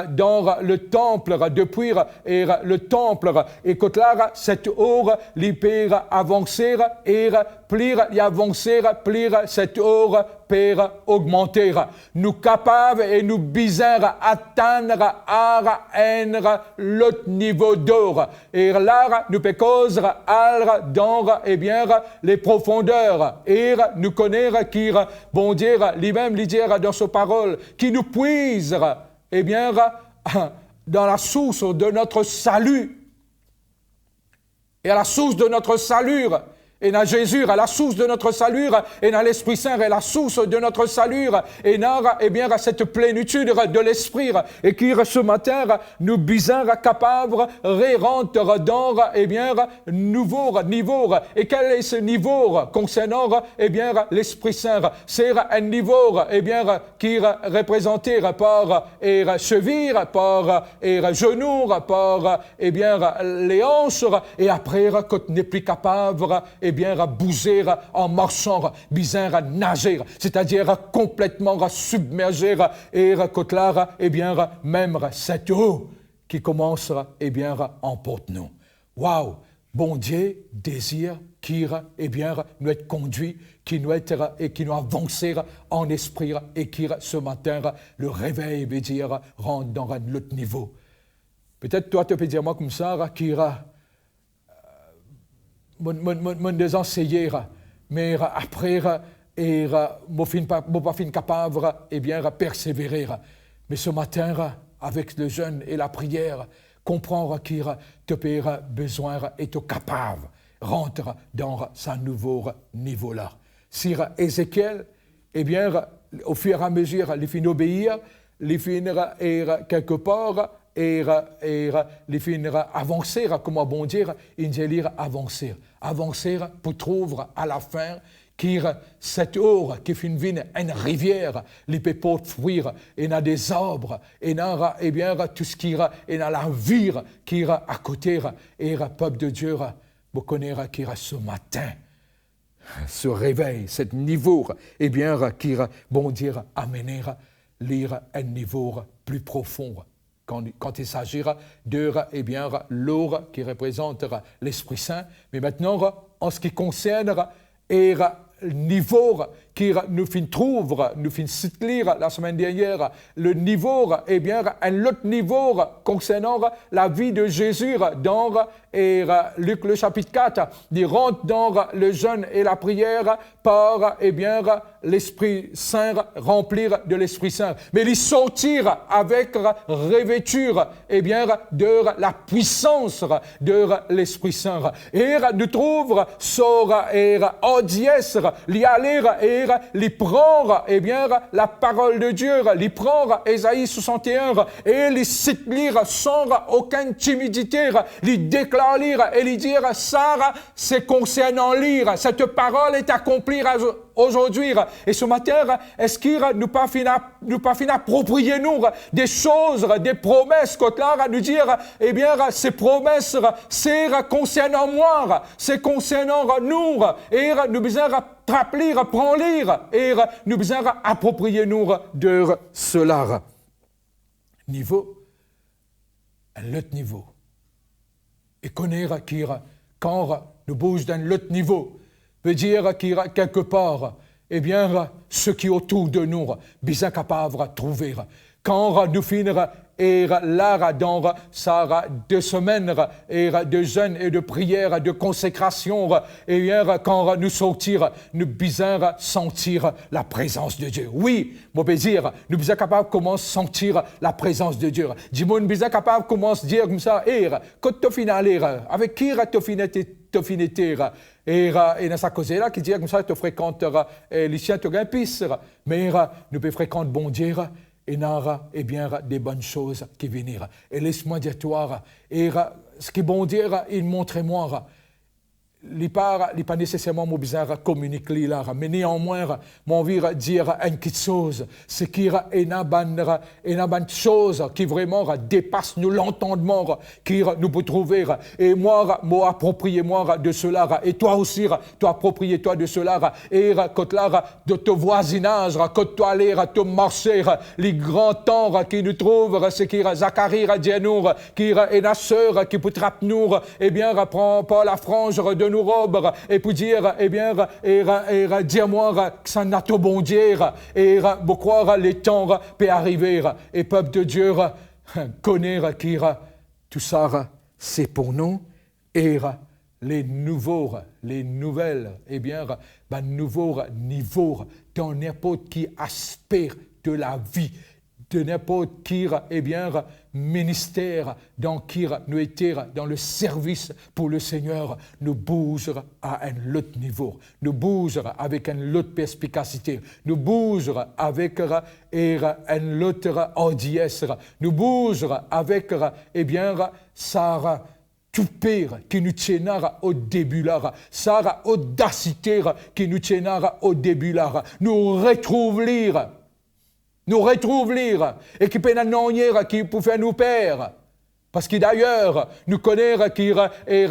dans le temple, depuis le temple. Et quand là, cette or, il peut avancer et plus il avance, plus cette or peut augmenter. Nous capables et nous bizarres atteindre à l'autre niveau d'or. Et là, nous peut causer dans, eh bien, les profondeurs. Et nous connaître qui, bon Dieu, lui-même, lui dire dans sa parole, qui nous puise, eh bien, dans la source de notre salut. Et à la source de notre salut, et dans Jésus, à la source de notre salut, et dans l'Esprit Saint, à la source de notre salut, et dans, eh bien, cette plénitude de l'Esprit, et qui, ce matin, nous bisons capables de rentrer dans, eh bien, nouveau niveau. Et quel est ce niveau concernant, eh bien, l'Esprit Saint? C'est un niveau, eh bien, qui est représenté par, cheville, par, genou, par, eh bien, les hanches, et après, quand on n'est plus capable, eh bien, bouger en marchant, bizarre nager, c'est-à-dire complètement submerger et côtelard, eh bien, même cette eau qui commence, eh bien, emporte-nous. Waouh! Bon Dieu désire qui, eh bien, nous être conduits, qui nous être et qui nous avancer en esprit et qui, ce matin, le réveil veut dire rentre dans un autre niveau. Peut-être toi, tu peux dire moi comme ça, qui mon désenseigner, mais après, et mon pas fin capable, eh bien, persévérer. Mais ce matin, avec le jeûne et la prière, comprendre qu'il te paiera besoin et tu es capable rentre dans ce nouveau niveau-là. Si Ézéchiel, eh bien, au fur et à mesure, il finit obéir, il finit quelque part, et il finit avancer, comme bon dire, il dit avancer. Avancer pour trouver à la fin cette eau qui finit une rivière, les peut pas fuir, et il y a des arbres, et il y a eh bien, tout ce qui est dans la vie qui est à côté, et le peuple de Dieu, vous connaissez qui ce matin, ce réveil, ce niveau, eh bien, qui, bon dire, amener lire un niveau plus profond. Quand il s'agira de, eh bien, l'eau qui représente l'Esprit Saint, mais maintenant, en ce qui concerne et niveau qui nous trouve, nous lire la semaine dernière, le niveau, eh bien, un autre niveau concernant la vie de Jésus dans Luc le chapitre 4, il rentre dans le jeûne et la prière par, eh bien, l'Esprit Saint, remplir de l'Esprit Saint. Mais il sortir avec revêture, eh bien, de la puissance de l'Esprit Saint. Et nous trouve sur audience, l'y aller et l'y prendre, eh bien, la parole de Dieu, l'y prendre Ésaïe 61 et l'y lire sans aucune timidité, l'y déclarer et lui dire, ça, c'est concernant lire, cette parole est accomplie aujourd'hui. Et ce matin, est-ce qu'il nous pas fini approprier nous des choses, des promesses, que là, nous dire, eh bien, ces promesses, c'est concernant moi, c'est concernant nous, et nous besoin rappeler, prendre lire, et nous besoin approprier nous de cela. Niveau, un autre niveau. Et connaître qui, quand nous bougeons d'un autre niveau, veut dire qu'il y a quelque part, eh bien, ce qui est autour de nous, bien capable de trouver. Quand nous finirons et là, dans ça 2 semaines et de jeûne et de prière, de consécration, et bien, quand nous sortir, nous bisons sentir la présence de Dieu. Oui, mon plaisir, nous bisons capables de commencer à sentir la présence de Dieu. Dis-moi, nous bisons capables de commencer à dire comme ça, quand tu finis à lire, avec qui tu finis et dans sa cause-là, qui dit comme ça, tu fréquentes les chiens, tu gagnes pisse. Mais nous pouvons fréquenter bon Dieu. Et il y a eh bien, des bonnes choses qui viennent. Et laisse-moi dire toi, et ce qui est bon dire, il montre-moi. Il n'est pas nécessairement mon bizarre communiquer là, mais néanmoins, mon envie de dire une petite chose, c'est qu'il y a une chose qui vraiment dépasse nous l'entendement, qui nous peut trouver. Et moi appropriez-moi de cela, et toi aussi, toi appropriez-toi de cela, et quand là, de ton voisinage, quand toi aller, te marcher, les grands temps qui nous trouvent, c'est qu'il y a Zacharie, Dianour, qui est la sœur qui peut trapper nous, eh bien, prend pas la frange de nous robes, et pour dire, eh bien, et dire-moi que ça n'a tout bon dire, et pour croire les temps peut arriver, et peuple de Dieu connaît qui tout ça, c'est pour nous, et les nouvelles, eh bien, nouveaux niveaux dans n'importe qui aspect de la vie, de n'importe qui, eh bien, ministère dans qui nous étions dans le service pour le Seigneur, nous bougerons à un autre niveau, nous bougerons avec une autre perspicacité, nous bougerons avec une autre audience, nous bougerons avec, eh bien, ça tout pire qui nous tiendra au début là, ça audacité qui nous tiendra au début là, nous retrouve lire, et qui peut nous qui peut faire nous perdre. Parce que d'ailleurs, nous connaissons qui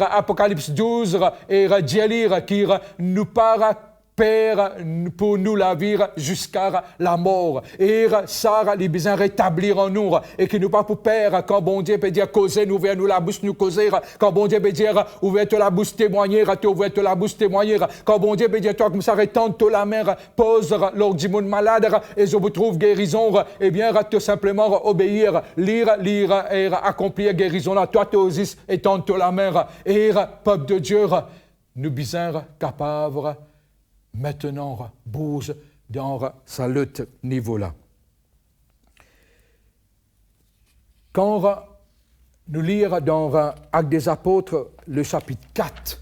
Apocalypse 12 et dire qui nous part Père pour nous la vie jusqu'à la mort. Et ça, les besoins rétablir en nous. Et que nous pas pour Père, quand bon Dieu peut dire causer, nous ouvrons nous la bouche, nous causer. Quand bon Dieu peut dire ouvrez la bouche, témoigner, tu ouvres la bouche, témoigner. Quand bon Dieu peut dire toi comme ça, retente la main, pose lors du monde malade, et je vous trouve guérison, eh bien, tout simplement obéir, lire, et accomplir guérison là. Toi, tu oses, et tente la main. Et peuple de Dieu, nous besoin capables maintenant bouge dans sa lutte niveau-là. Quand nous lisons dans Actes des Apôtres, le chapitre 4,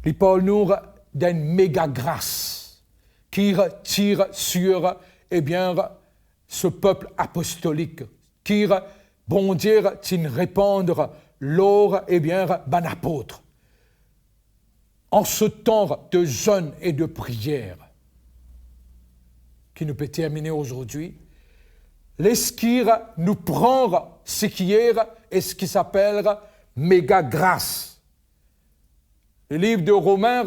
il parle nous d'une méga grâce qui tire sur ce peuple apostolique, qui, bon Dieu, répandre l'or, ben apôtre. En ce temps de jeûne et de prière, qui nous peut terminer aujourd'hui, l'esquire nous prend ce qui est et ce qui s'appelle méga grâce. Le livre de Romains,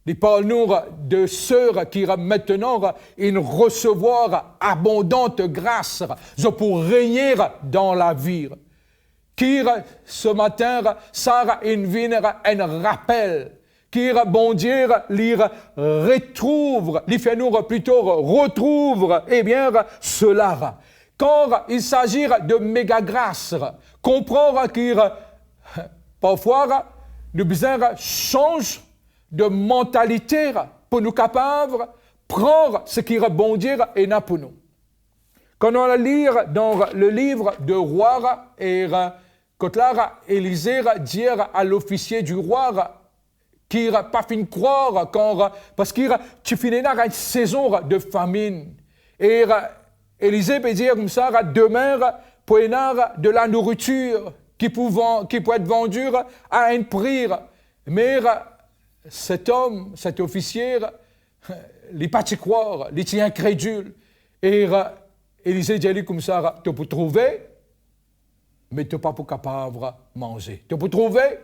il parle nous de ceux qui maintenant ils recevoir abondante grâce pour régner dans la vie. Qui ce matin, ça un rappel. Qui, bon Dieu, retrouve cela. Quand il s'agit de méga grâce, comprendre qu'il parfois, nous besoin change de mentalité pour nous capables de prendre ce qui est bon Dieu et n'a pour nous. Quand on lit dans le livre de Roi, et quand là, Élisée dit à l'officier du roi, qui n'a pas fini de croire, parce que tu finis dans une saison de famine. Et Élisée peut dire comme ça, demain, pour de la nourriture qui peut être vendue à un prix. Mais cet homme, cet officier, il n'a pas de croire, il est incrédule. Et Élisée dit comme ça, tu peux trouver, mais tu n'es pas capable de manger. Tu peux trouver,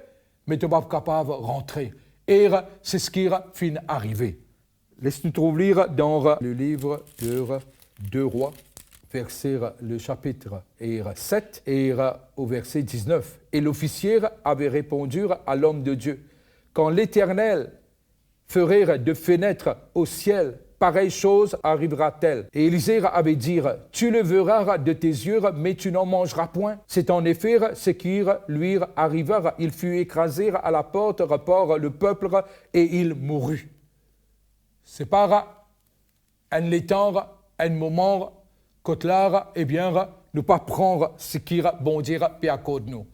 mais tu n'es pas capable de rentrer. Et c'est ce qui finit arrivé. Laisse-nous trouver lire dans le livre de 2 Rois, le chapitre 7 et au verset 19. Et l'officier avait répondu à l'homme de Dieu, quand l'Éternel ferait de fenêtres au ciel, pareille chose arrivera-t-elle. Et Élisée avait dit, tu le verras de tes yeux, mais tu n'en mangeras point. C'est en effet ce qui lui arriva. Il fut écrasé à la porte par le peuple et il mourut. C'est par un temps, un moment, que là, nous pas prendre ce qui bon Dieu puis à côté de nous.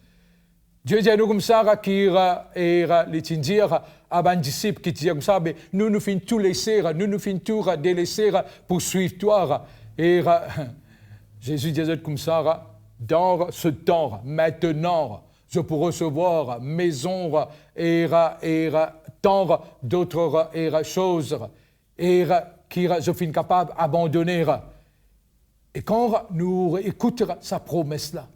Dieu dit à nous comme ça, qui les dire à un disciple qui dit comme ça, mais nous finissons tout laisser, nous finissons tout délaisser pour suivre toi. Et Jésus disait comme ça, dans ce temps, maintenant, je peux recevoir maison et tant d'autres choses et qui je suis capable d'abandonner. Et quand nous écoutons sa promesse-là,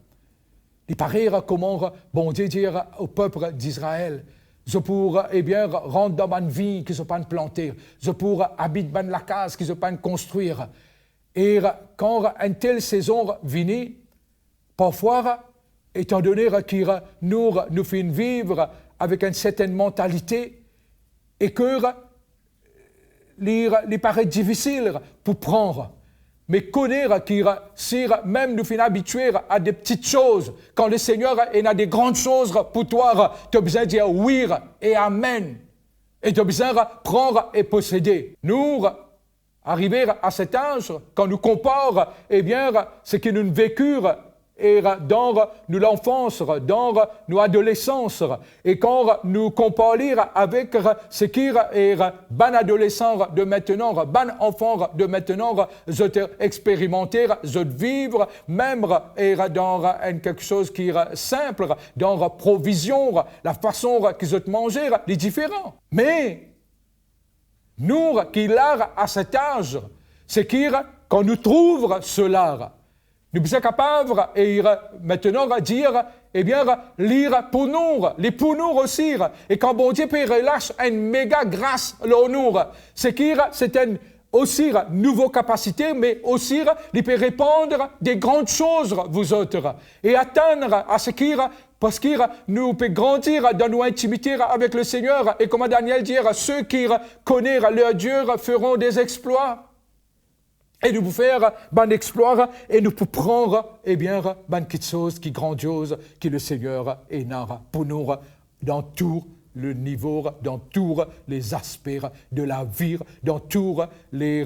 il paraît comment bon Dieu dit au peuple d'Israël, je pourrais rentrer dans ma vie qui se pas planter, je pourrais habiter dans la case qui se pas construire. Et quand une telle saison vient, parfois, étant donné que nous fait vivre avec une certaine mentalité et que il paraît difficile pour prendre. Mais connaître que si même nous finissons habitués à des petites choses, quand le Seigneur a des grandes choses pour toi, tu as besoin de dire oui et amen. Et tu as besoin de prendre et posséder. Nous, arriver à cet âge, quand nous comparons, ce que nous vécurons et dans nous l'enfance, dans nous adolescence, et quand nous comparons avec ce qui est bon adolescent de maintenant, bon enfant de maintenant, je expérimenter, je vivre, même dans quelque chose qui est simple, dans la provision, la façon que je manger, est différent. Mais nous qui l'art à cet âge, c'est quand nous trouvons cela, nous sommes capables et maintenant à dire eh bien, lire pour nous, les pour nous aussi. Et quand bon Dieu peut relâche une méga grâce, le nous, c'est une aussi nouvelle capacité, mais aussi il peut répondre des grandes choses, vous autres, et atteindre à ce qui, parce qu'il nous peut grandir dans nos intimités avec le Seigneur, et comme Daniel dit, ceux qui connaissent leur Dieu feront des exploits. Et nous pouvons faire un exploit et nous pouvons prendre, eh bien, quelque chose qui est grandiose, qui le Seigneur est pour nous dans tout le niveau, dans tous les aspects de la vie, dans tous les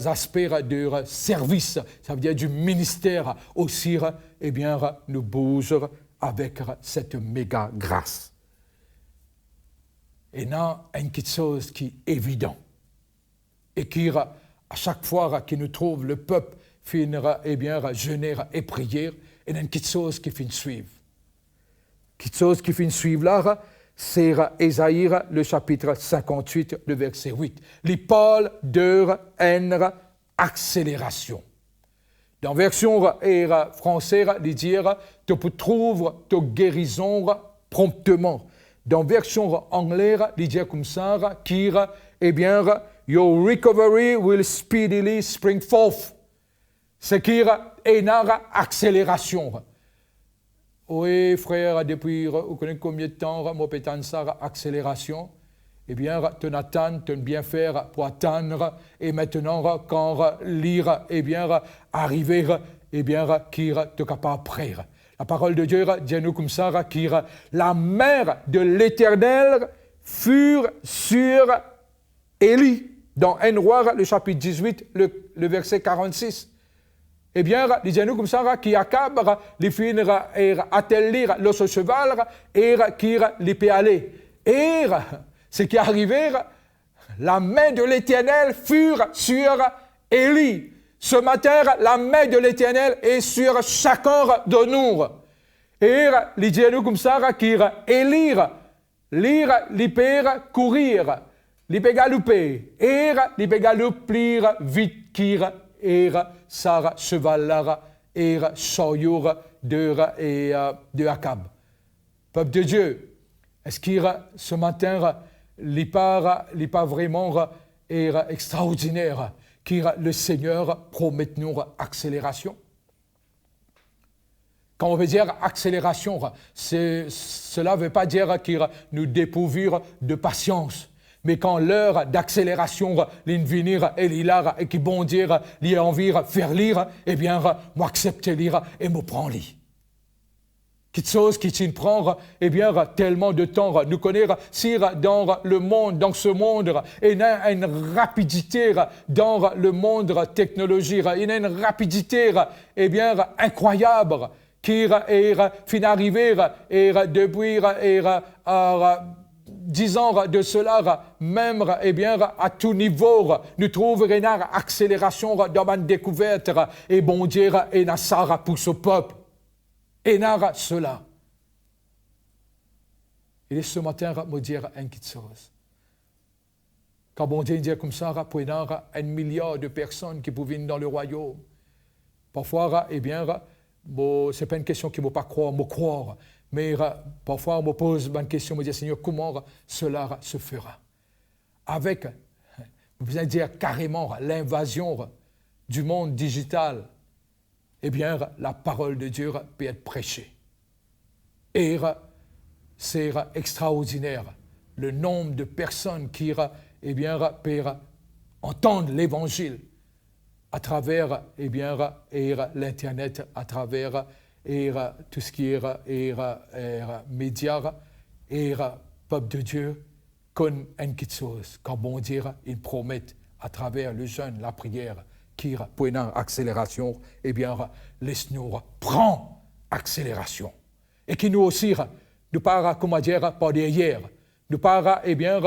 aspects de service, ça veut dire du ministère aussi, eh bien, nous bougeons avec cette méga grâce. Et non, quelque chose qui est évident et qui à chaque fois qu'il nous trouve, le peuple finira, eh bien, jeûner et prier, et il y a quelque chose qui finit suivre. Quelque chose qui finit suivre là, c'est Ésaïe, le chapitre 58, le verset 8. Les pôles d'heure, haine, accélération. Dans la version française, il dit, tu peux trouver ta guérison promptement. Dans la version anglaise, il dit comme ça, qui, eh bien, your recovery will speedily spring forth. C'est qu'il y a une accélération. Oui, frère, depuis, vous connaissez combien de temps, moi, pétan ça, accélération? Eh bien, tu attends, tu bien faire pour attendre, et maintenant, quand lire, eh bien, arriver, eh bien, qui est capable de prier. La parole de Dieu dit nous comme ça, qui la main de l'Éternel fut sur Élie. Dans 1 Roi, le chapitre 18, le verset 46. Eh bien, il dit nous comme ça, qui accable, les filles attellir le cheval, et qui les peut aller. Et ce qui est arrivé, la main de l'Éternel fut sur Élie. Ce matin, la main de l'Éternel est sur chacun de nous. Et il dit nous comme ça, qui élire, lire, les peut courir. Li peut galoper, li peut galoper vite kira, sara chevalara, soyour de Akab. Peuple de Dieu, est-ce qu'il ce matin, li pas vraiment extraordinaire, le Seigneur promet nous accélération? Quand on veut dire accélération, cela ne veut pas dire qu'il nous dépourvure de patience. Mais quand l'heure d'accélération, l'invenir et l'hilar, et qui bondir, l'y envie faire lire, eh bien, moi accepter lire et me prendre lire. Quelque chose qui t'y prend, eh bien, tellement de temps. Nous connaissons, si dans le monde, dans ce monde, il y a une rapidité dans le monde technologique, il y a une rapidité, eh bien, incroyable, qui est arrivée, et depuis, 10 ans de cela, même eh bien, à tout niveau, nous trouvons une accélération dans la découverte et bon Dieu et Nassara pour ce peuple. Et n'a cela. Et ce matin, me dire une petite chose. Quand bon Dieu dit comme ça, pour y avoir 1 milliard de personnes qui peuvent venir dans le royaume, parfois, eh bien, bon, ce n'est pas une question qui ne veut pas croire, me croire. Mais parfois, on me pose une question, on me dit, Seigneur, comment cela se fera? Avec, vous pouvez dire carrément, l'invasion du monde digital, eh bien, la parole de Dieu peut être prêchée. Et c'est extraordinaire, le nombre de personnes qui, eh bien, peuvent entendre l'Évangile à travers, eh bien, l'Internet, à travers tout ce qui est médias et peuple de Dieu, comme une petite chose, quand bon Dieu, il promet à travers le jeûne, la prière, qui pour une accélération, eh bien, laisse-nous prendre accélération. Et qui nous aussi, nous pas, comment dire, pas derrière, nous pas, eh bien,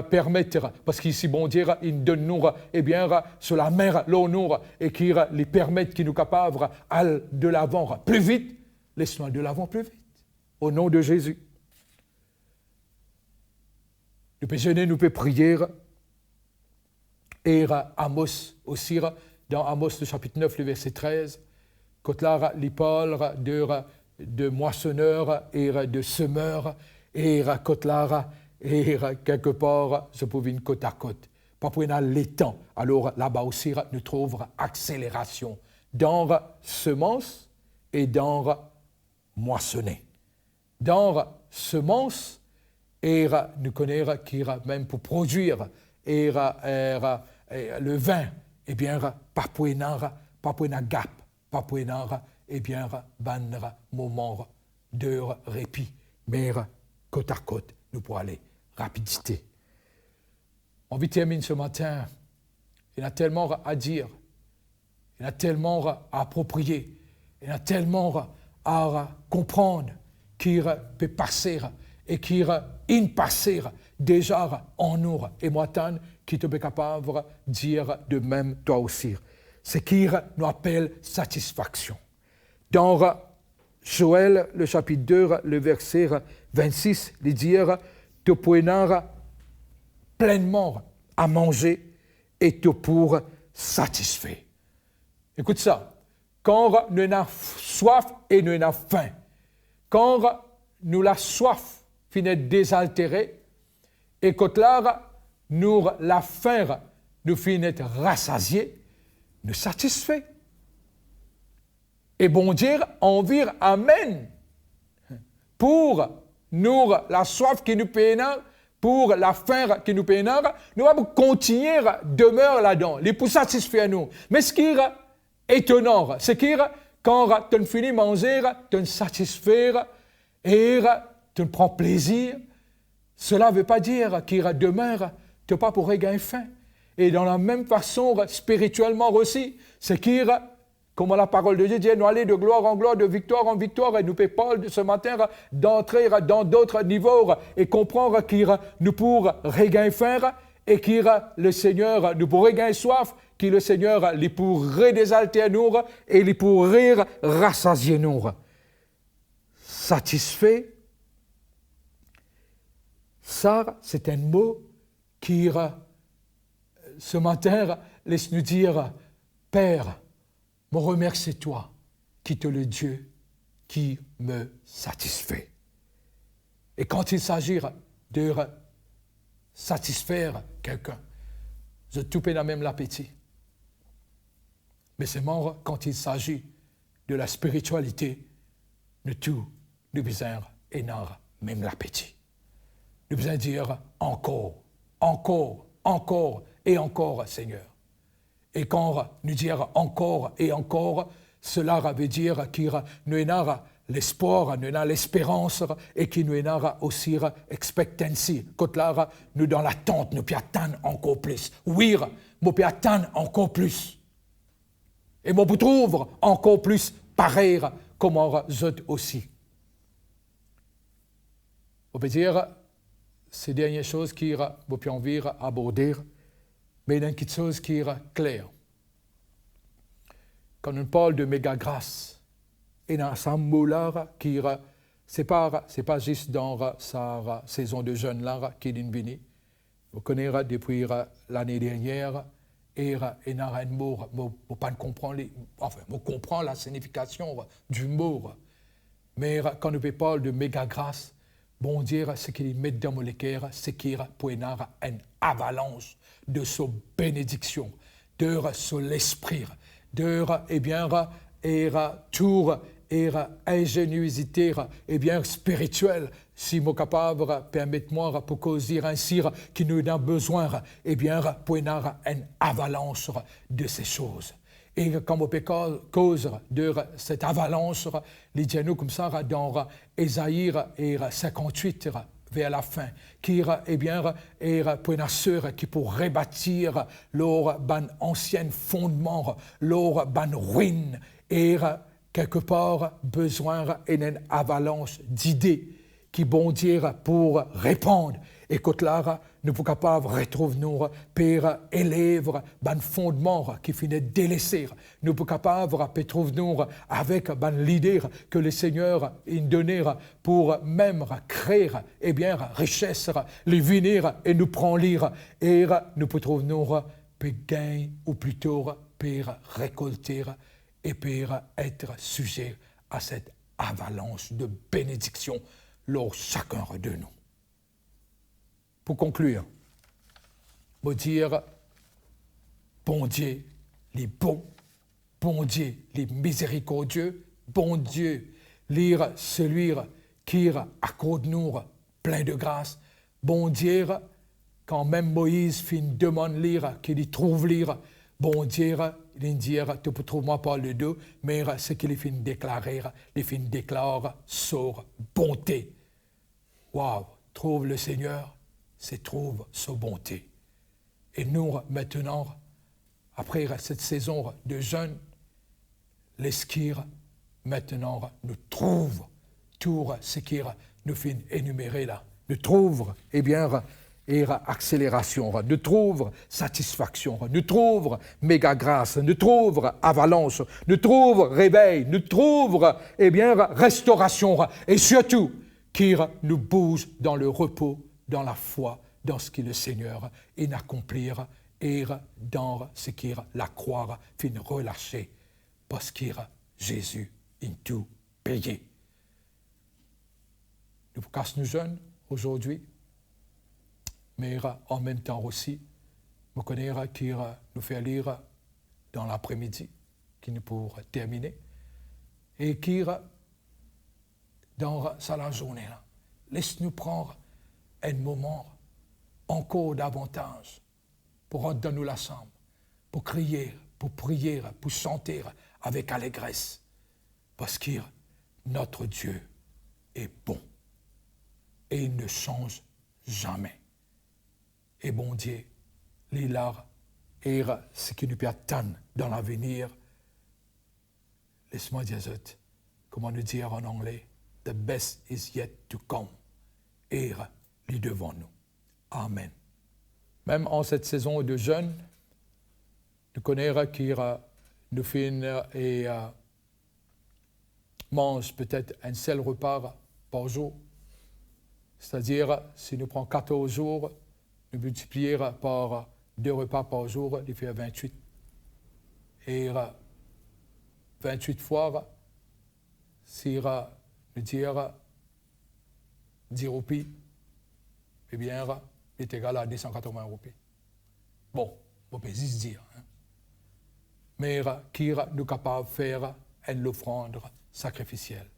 permettre, parce qu'ici, bon Dieu, il donne nous, eh bien, sur la mer, l'honneur, et qui les permettent, qui nous capables aller de l'avant plus vite, laisse-nous de l'avant plus vite. Au nom de Jésus. Nous pouvons jeûner, nous pouvons prier. Et Amos aussi, dans Amos, le chapitre 9, le verset 13, là, les pôles de moissonneurs et de semeurs, et là, et quelque part, je pouvais une côte à côte. Pas pour l'étang. Alors là-bas aussi, nous trouvons accélération dans semence et dans moissonner. Dans semence, et nous connaissons qui même pour produire et le vin, eh bien, pas pour gap, pas pour eh bien, ban moment de répit, mais côte à côte, nous pourrons aller rapidité. On vit termine ce matin. Il y a tellement à dire, il y a tellement à approprier, il y a tellement à comprendre qui peut passer et qui in passer déjà en nous. Et moi, qui te peut capable de dire de même toi aussi. C'est qui nous appelle satisfaction. Dans Joël, le chapitre 2, le verset 26, il dit « Tu pourras pleinement à manger et tu pour satisfaire. » Écoute ça. Quand nous avons soif et nous avons faim, quand nous la soif finit désaltérée et quand là, nous la faim nous finit rassasiée, nous satisfait. Et bon Dieu envie amen pour nous la soif qui nous peine, pour la faim qui nous peine, nous allons continuer demeure là-dedans, les pour satisfaire nous. Mais ce qui est étonnant, c'est que quand tu finis de manger, tu satisfaire et tu prends plaisir, cela ne veut pas dire qu'il demeure, tu n'as pas pour regagner faim. Et dans la même façon, spirituellement aussi, c'est qu'il, comme la parole de Dieu dit, nous aller de gloire en gloire, de victoire en victoire, et nous peut Paul ce matin d'entrer dans d'autres niveaux et comprendre qu'il nous pour regagner faim et qu'il le Seigneur nous pour regagner soif, qu'il le Seigneur lui pour redésalter nous et lui pour rire rassasier nous. Satisfait, ça c'est un mot qui ce matin laisse nous dire Père, me remercie toi qui es le Dieu qui me satisfait. Et quand il s'agit de satisfaire quelqu'un, je toupe dans même l'appétit. Mais c'est mort quand il s'agit de la spiritualité, de tout, nous besoin et non même l'appétit. Nous besoin dire encore, encore, encore et encore, Seigneur. Et quand nous dire encore et encore, cela veut dire qu'il nous avons l'espoir, nous avons l'espérance et qu'il nous avons aussi l'expectancy. Quand là, nous dans l'attente, nous pouvons attendre encore plus. Oui, nous pouvons attendre encore plus. Et nous trouve encore plus pareil comme nous aussi. On peut dire ces dernières choses qui nous pouvons aborder, mais il y a quelque chose qui est clair. Quand on parle de méga grâce, et dans ce mot-là, c'est pas juste dans sa saison de jeûne là qui est venu. Vous connaissez depuis l'année dernière, et dans un mot, vous pas comprendre, enfin, vous comprenez la signification du mot. Mais quand on parle de méga grâce, bon Dieu, ce qu'il met dans mon cœur, c'est qu'il peut y avoir une avalanche de sa bénédiction, de son l'esprit, de tour et ingéniosité et bien spirituelle, si mon capable permettez-moi pour causer ainsi qui nous a besoin, et bien pour y avoir une avalanche de ces choses. Et quand on peut cause de cette avalanche, les dieux comme ça dans Ésaïe 58 vers la fin, qui est bien pour une sœur qui pour rebâtir leur ban ancien fondement, leur ban ruine, et quelque part besoin d'une avalanche d'idées qui bon dire pour répondre. Et quand là, nous sommes capables de retrouver nos pères élèves, ban fondement qui finit délaissé. Nous sommes capables de retrouver nous avec l'idée que le Seigneur a donné pour même créer, eh bien, richesse, les venir et nous prendre lire. Et nous pouvons trouver nous pour gagner ou plutôt pour récolter et pour être sujet à cette avalanche de bénédiction lors chacun de nous. Pour conclure, me dire, bon Dieu, les bons, bon Dieu, les miséricordieux, bon Dieu, lire celui qui accorde-nous plein de grâce, bon Dieu, quand même Moïse fin demande lire, qu'il y trouve lire, bon Dieu, il dit, tu peux trouver pas le deux, mais ce qu'il fin déclarer, il fin déclare sur bonté. Waouh, trouve le Seigneur, c'est trouve sa bonté. Et nous, maintenant, après cette saison de jeûne, l'esquire, maintenant, nous trouve tout ce qui nous fait énumérer là. Nous trouve, eh bien, accélération, nous trouve satisfaction, nous trouve méga grâce, nous trouve avalanche, nous trouve réveil, nous trouve, eh bien, restauration, et surtout, qui nous bouge dans le repos, dans la foi, dans ce que le Seigneur est accomplir, et dans ce qu'il la croire, fin relâcher, parce que Jésus a tout payé. Nous cassons nous jeunes aujourd'hui, mais en même temps aussi, nous connaissons qui nous fait lire dans l'après-midi, qui nous pour terminer, et qui dans la journée là, laisse-nous prendre un moment encore davantage pour être dans nous l'ensemble, pour crier, pour prier, pour chanter avec allégresse, parce que notre Dieu est bon et il ne change jamais. Et bon Dieu, l'hilar et ce qui nous peut attendre dans l'avenir, laisse-moi dire, comment nous dire en anglais, the best is yet to come. Et il est devant nous. Amen. Même en cette saison de jeûne, nous connaissons qui nous finit et mange peut-être un seul repas par jour. C'est-à-dire, si nous prenons 14 jours, nous multiplions par 2 repas par jour, il fait 28. Et 28 fois, si nous dire 10 roupies, eh bien, il est égal à 280 roupies. Bon, on peut juste dire. Hein. Mais qui nous capable de faire une offrande sacrificielle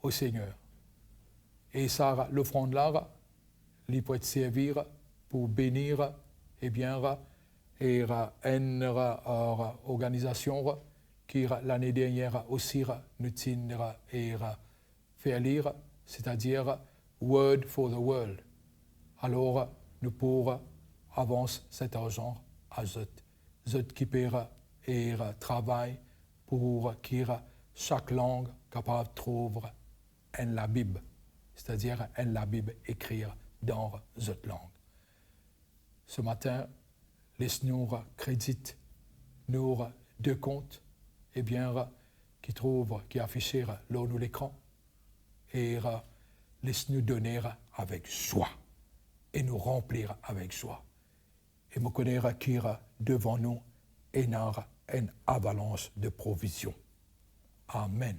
au Seigneur. Et ça, l'offrande là, il peut servir pour bénir, eh bien, et une organisation qui l'année dernière aussi nous tient et fait lire, c'est-à-dire Word for the World. Alors, nous pourrons avancer cet argent à eux qui paiera et travaille pour que chaque langue capable de trouver en la Bible, c'est-à-dire en la Bible écrire dans cette langue. Ce matin, laisse-nous crédit nos 2 comptes, et bien, qui affichent là nous l'écran, et laisse-nous donner avec joie, et nous remplir avec joie. Et me connaître qui devant nous et une avalanche de provisions. Amen.